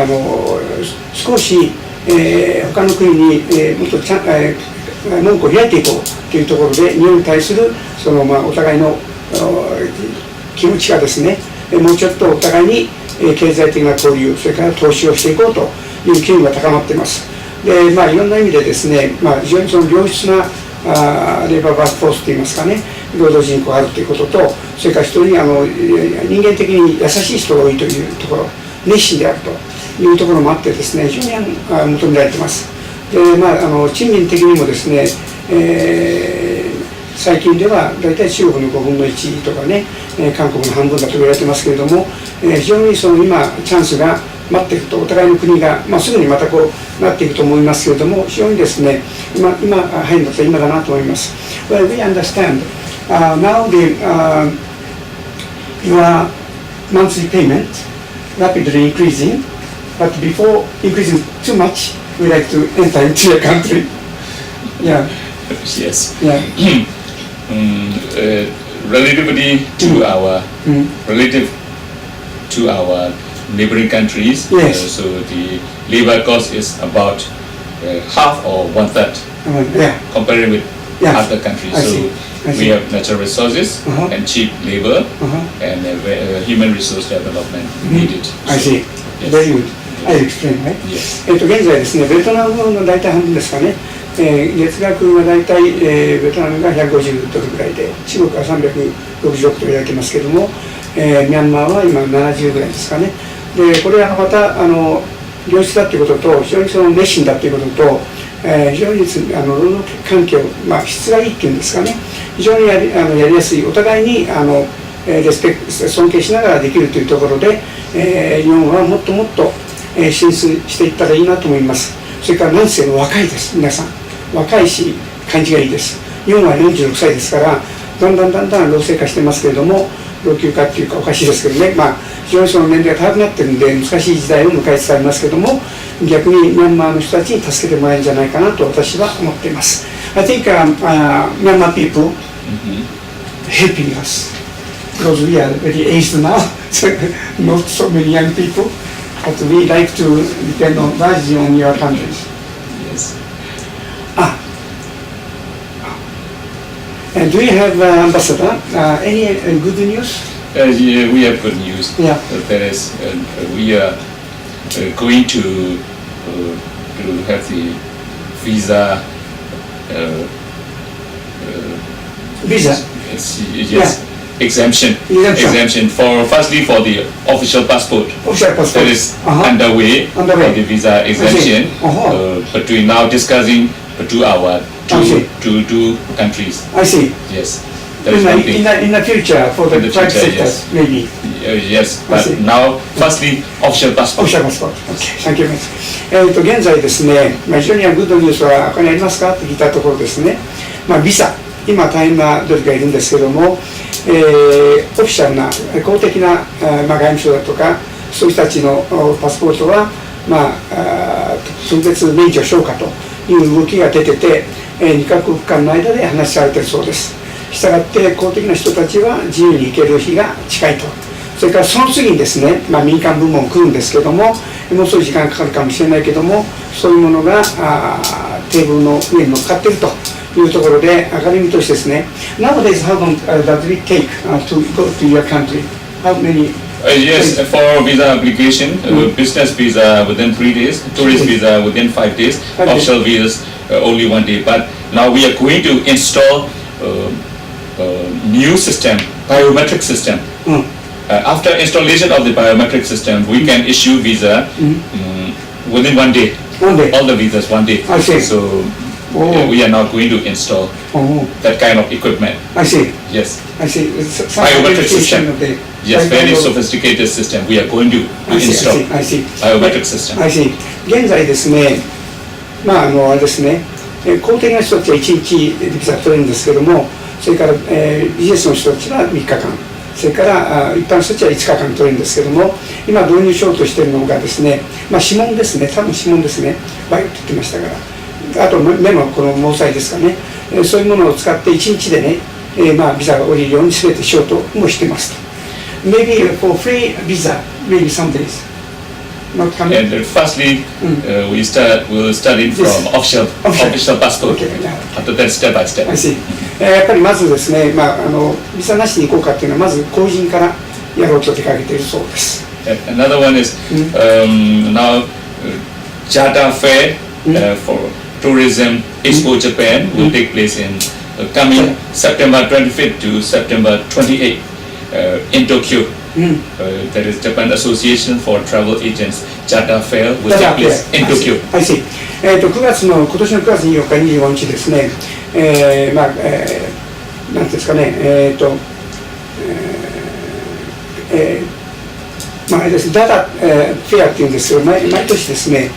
Speaker 1: 少し他の国にもっと門戸を開いていこうというところで、日本に対するそのお互いの気持ちがですね、もうちょっとお互いに経済的な交流、それから投資をしていこうという機運が高まっています。で、いろんな意味でですね、非常にその良質なレバーバースフォースといいますかね、労働人口があるということと、それから人に人間的に優しい人が多いというところ、熱心であるというところもあってですね、非常に求められています。で、賃金的にもですね、最近では大体中国の5分の1とかね、韓国の半分だと言われてますけれども、非常にその今チャンスが待っていると、お互いの国が、すぐにまたこうなっていくと思いますけれども、非常にですね、今入るんだったら今だなと思います。Well, we understand. Now your monthly payment rapidly increasing, but before increasing too much, we like to enter into your country. Yeah.
Speaker 2: Yes.
Speaker 1: Yeah.
Speaker 2: Relatively to our neighboring countries,
Speaker 1: yes.
Speaker 2: So the labor cost is about half or one third compared with other countries. So we have natural resources and cheap labor and human resource development needed.
Speaker 1: I see. Very good. I explain, right?
Speaker 2: Yes.
Speaker 1: 現在ですね、ベトナムの大体半分ですかね。月額が大体、ベトナムが150ドルぐらいで、中国は360億と言われてますけれども、ミャンマーは今70ぐらいですかね。で、これはまた良質だということと、非常にその熱心だということと、非常に労働環境、質がいいっていうんですかね、非常にやりやすい、お互いに尊敬しながらできるというところで、日本はもっともっと進出していったらいいなと思います。それから何せ若いです、皆さん。若いし、感じがいいです。日本は46歳ですから、だんだん老成化してますけれども、老朽化っていうかおかしいですけどね、非常にその年齢が高くなってるんで、難しい時代を迎えつつありますけども、逆にミャンマーの人たちに助けてもらえるんじゃないかなと私は思っています。I think Myanmar people helping us because we are very aged now, not so many young people, but we like to depend on largely on your countries.
Speaker 2: Yes.
Speaker 1: And do you have ambassador? Any good news?
Speaker 2: Yeah, we have good news.
Speaker 1: Yeah.
Speaker 2: There is, we are going to have the visa.
Speaker 1: Visa?
Speaker 2: Yes. exemption for firstly for the official passport. That is underway for the visa exemption. But we now discussing to our two countries.
Speaker 1: I see.
Speaker 2: Yes. That is one thing.
Speaker 1: In the future for the private sectors, maybe.
Speaker 2: Yes, but now firstly official passport.
Speaker 1: Okay, thank you very much. 現在ですね、非常にグッドニュースは他にありますかって聞いたところですね、ビザ、今大変な努力がいるんですけども、オフィシャルな公的な、外務省だとかそういう人たちのパスポートは、特別免除しようかという動きが出てて、2カ国間の間で話しされているそうです。したがって公的な人たちは自由に行ける日が近いと。それからその次にですね、民間部門を来るんですけども、もう少し時間かかるかもしれないけども、そういうものがテーブルの上に乗っかっているというところで、明るい見通しですね。Nowadays, how long does it take to go to your country? How many?
Speaker 2: Yes, for visa application, business visa within 3 days, tourist visa within 5 days, official visas only 1 day. But now we are going to install new system, biometric system. After installation of the biometric system, we can issue visa within 1 day.
Speaker 1: 1 day.
Speaker 2: All the visas 1 day.
Speaker 1: I see.
Speaker 2: So we are now going to install that kind of equipment.
Speaker 1: I see.
Speaker 2: Yes.
Speaker 1: I see.
Speaker 2: Biometric system. Yes, very sophisticated system. We are going to install biometric system.
Speaker 1: I see. 現在ですね、あれですね、公的な人たちは1日ビザ取れるんですけども、それから、ビジネスの人たちは3日間、それから一般の人たちは5日間取れるんですけども、今導入しようとしているのがですね、指紋ですね、多分指紋ですね、バイオって言ってましたから、あと目のこの毛細ですかね、そういうものを使って1日でね、ビザが下りるように全てしようともしてますと。Maybe for free visa, maybe some days.
Speaker 2: And firstly, we'll start in from official passport. After that, step by step.
Speaker 1: I see. やっぱりまずですね、ビザなしに行こうかっていうのはまず公人からやろうと出かけているそうです。
Speaker 2: Another one is now Jata Fair for Tourism Expo Japan will take place in coming September 25th to September 28th in Tokyo. That is Japan Association for Travel Agents Jata Fair will take place in Tokyo.
Speaker 1: I see. 今年の9月24日、25日ですね、なんていうんですかね、あれです、ダダフェアっていうんですけど、毎年ですね、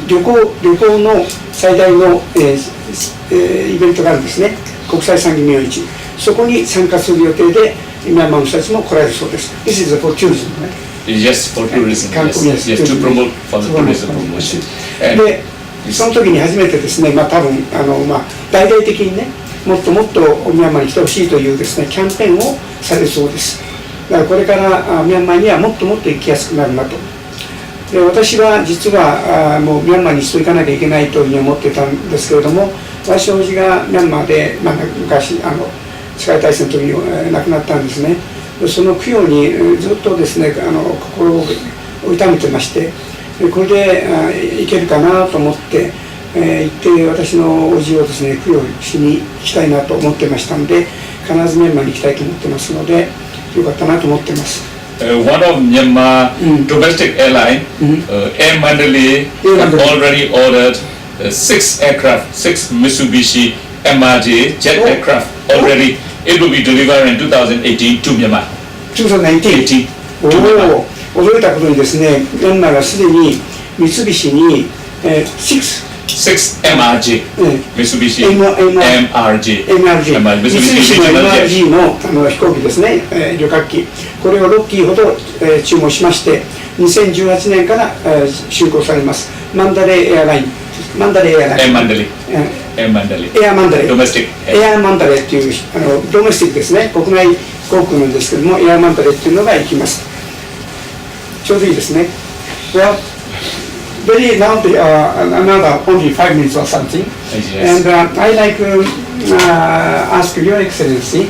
Speaker 1: 旅行の最大の、イベントがあるんですね、国際産業見市。そこに参加する予定で、ミャンマーの人たちも来られるそうです。This is for tourism, right?
Speaker 2: Yes, for tourism. Yes, to promote for the tourism promotion.
Speaker 1: で、その時に初めてですね、多分大々的にね、もっともっとミャンマーに来てほしいというですね、キャンペーンをされるそうです。だからこれからミャンマーにはもっともっと行きやすくなるなと。で、私は実はもうミャンマーに一度行かなきゃいけないというふうに思ってたんですけれども、私の叔父がミャンマーで、昔世界大戦の時に亡くなったんですね。その供養にずっとですね、心を痛めてまして、これで行けるかなと思って、行って私の叔父をですね、供養しに行きたいなと思ってましたので、必ずミャンマーに行きたいと思ってますので、よかったなと思ってます。
Speaker 2: One of Myanmar domestic airline, Air Mandalay, have already ordered 6 aircraft, 6 Mitsubishi MRJ jet aircraft already. It will be delivered in 2018 to Myanmar.
Speaker 1: 2018? 驚いたことにですね、ミャンマーがすでに三菱に
Speaker 2: 6 MRJ、Mitsubishi MRJ、
Speaker 1: 三菱の MRJ の飛行機ですね、旅客機、これを6機ほど注文しまして、2018年から就航されます。マンダレーエアライン、マンダレーエアライン。エアマンダレー。ドメスティック。エアマンダレーっていうドメスティックですね、国内航空なんですけども、エアマンダレーっていうのが行きます。ちょうどいいですね。Well, very now another only 5 minutes or something.
Speaker 2: Yes.
Speaker 1: And I like to ask Your Excellency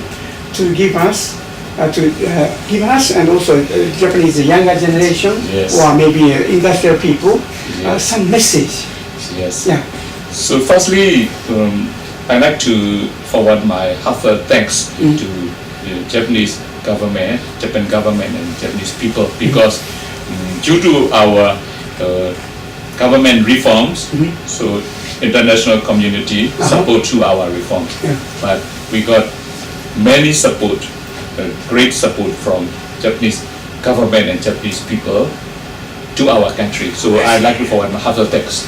Speaker 1: to give us and also Japanese younger generation or maybe industrial people some message.
Speaker 2: Yes.
Speaker 1: Yeah.
Speaker 2: So firstly, I'd like to forward my heartfelt thanks to Japanese government, Japan government and Japanese people because due to our government reforms, so international community support to our reforms. But we got many support, great support from Japanese government and Japanese people to our country. So I'd like to forward my heartfelt thanks.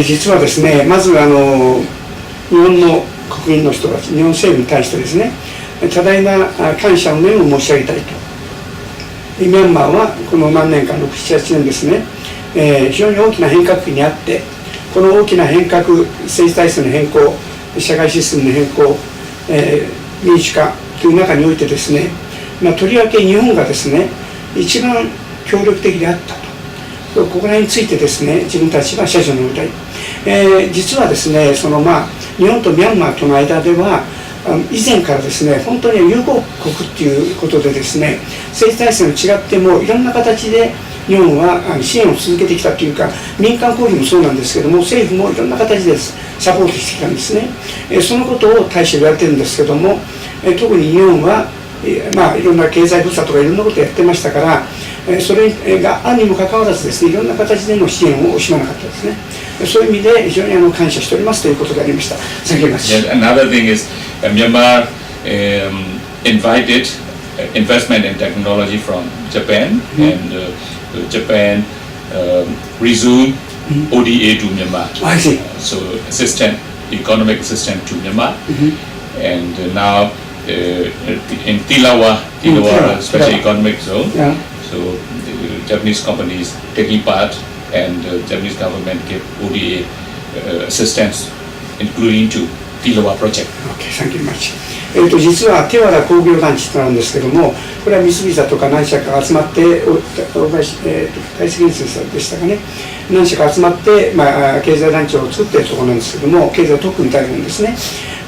Speaker 1: 実はですね、まず日本の国民の人たち、日本政府に対してですね、多大な感謝の念を申し上げたいと。ミャンマーはこの何年間、6、7、8年ですね、非常に大きな変革期にあって、この大きな変革、政治体制の変更、社会システムの変更、民主化という中においてですね、とりわけ日本がですね、一番協力的であったと。ここら辺についてですね、自分たちは謝罪を述べたい。実はですね、日本とミャンマーとの間では、以前からですね、本当に友好国っていうことでですね、政治体制の違ってもいろんな形で日本は支援を続けてきたというか、民間抗議もそうなんですけども、政府もいろんな形でサポートしてきたんですね。そのことを大使言われてるんですけども、特に日本はいろんな経済封鎖とかいろんなことをやってましたから、それがあるにもかかわらずですね、いろんな形での支援を惜しまなかったですね。そういう意味で非常に感謝しておりますということでありました。Thank you much.
Speaker 2: Another thing is Myanmar invited investment in technology from Japan, and Japan resumed ODA to Myanmar.
Speaker 1: I see.
Speaker 2: So economic assistance to Myanmar, and now in Tilawa special economic zone. So the Japanese companies taking part, and the Japanese government gave ODA assistance, including to Tilawa project.
Speaker 1: Okay, thank you much. 実は手原工業団地となんですけども、これは三菱だとか何社か集まって、大石建設でしたかね、何社か集まって、経済団地を作っているところなんですけども、経済特区みたいなもんですね。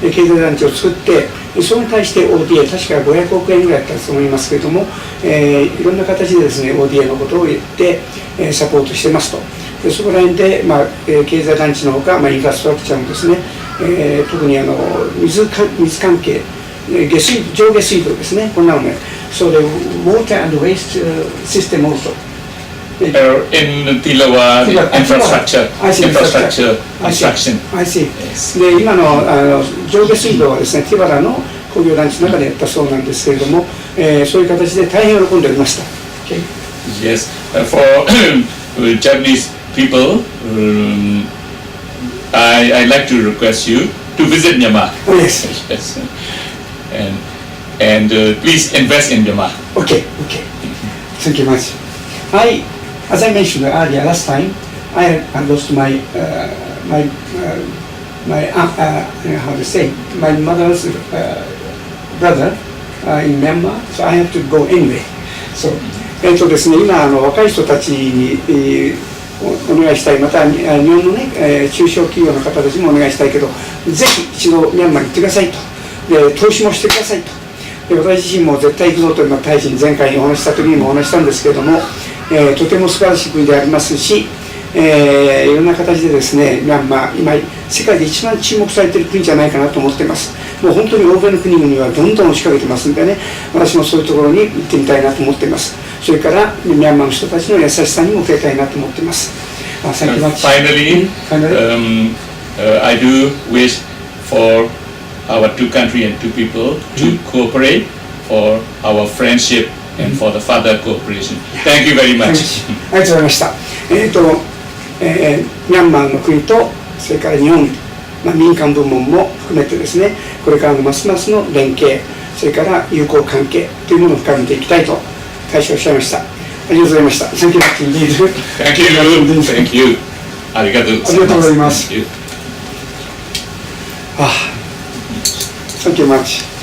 Speaker 1: 経済団地を作って、それに対して ODA、確か500億円ぐらいだったと思いますけれども、いろんな形でですね、ODA のことを言って、サポートしてますと。でそこら辺で、経済団地のほか、インフラストラクチャーもですね、特に水関係、上下水道ですね、こんなのね、so the water and waste system also.
Speaker 2: In Tilawa, infrastructure construction.
Speaker 1: I see. で、今の上下水道はですね、ティバラの工業団地の中でやったそうなんですけれども、そういう形で大変喜んでおりました。Okay.
Speaker 2: Yes, for Japanese people, I'd like to request you to visit Myanmar.
Speaker 1: Oh, yes.
Speaker 2: Yes. And please invest in Myanmar.
Speaker 1: Okay. Thank you much. As I mentioned earlier, last time I lost my my mother's brother in Myanmar, so I have to go anyway. So, ですね、今若い人たちにお願いしたい、また日本のね、中小企業の方たちもお願いしたいけど、ぜひ一度ミャンマーに行ってくださいと。で投資もしてくださいと。で私自身も絶対行くぞというのは大使に前回にお話した時にもお話したんですけれども、とても素晴らしい国でありますし、いろんな形でですね、ミャンマー今世界で一番注目されている国じゃないかなと思っています。もう本当に欧米の国々はどんどん押しかけてますんでね、私もそういうところに行ってみたいなと思っています。それからミャンマーの人たちの優しさにも触れたいなと思っています。
Speaker 2: Finally, I do wish for our two countries and two people to cooperate for our friendship and for the further cooperation. Thank you very much.
Speaker 1: ありがとうございました。ミャンマーの国とそれから日本、民間部門も含めてですね、これからのますますの連携、それから友好関係というものを深めていきたいと大使おっしゃいました。ありがとうございました。Thank you much indeed.
Speaker 2: Thank you. ありがとう
Speaker 1: ございます。Thank you much.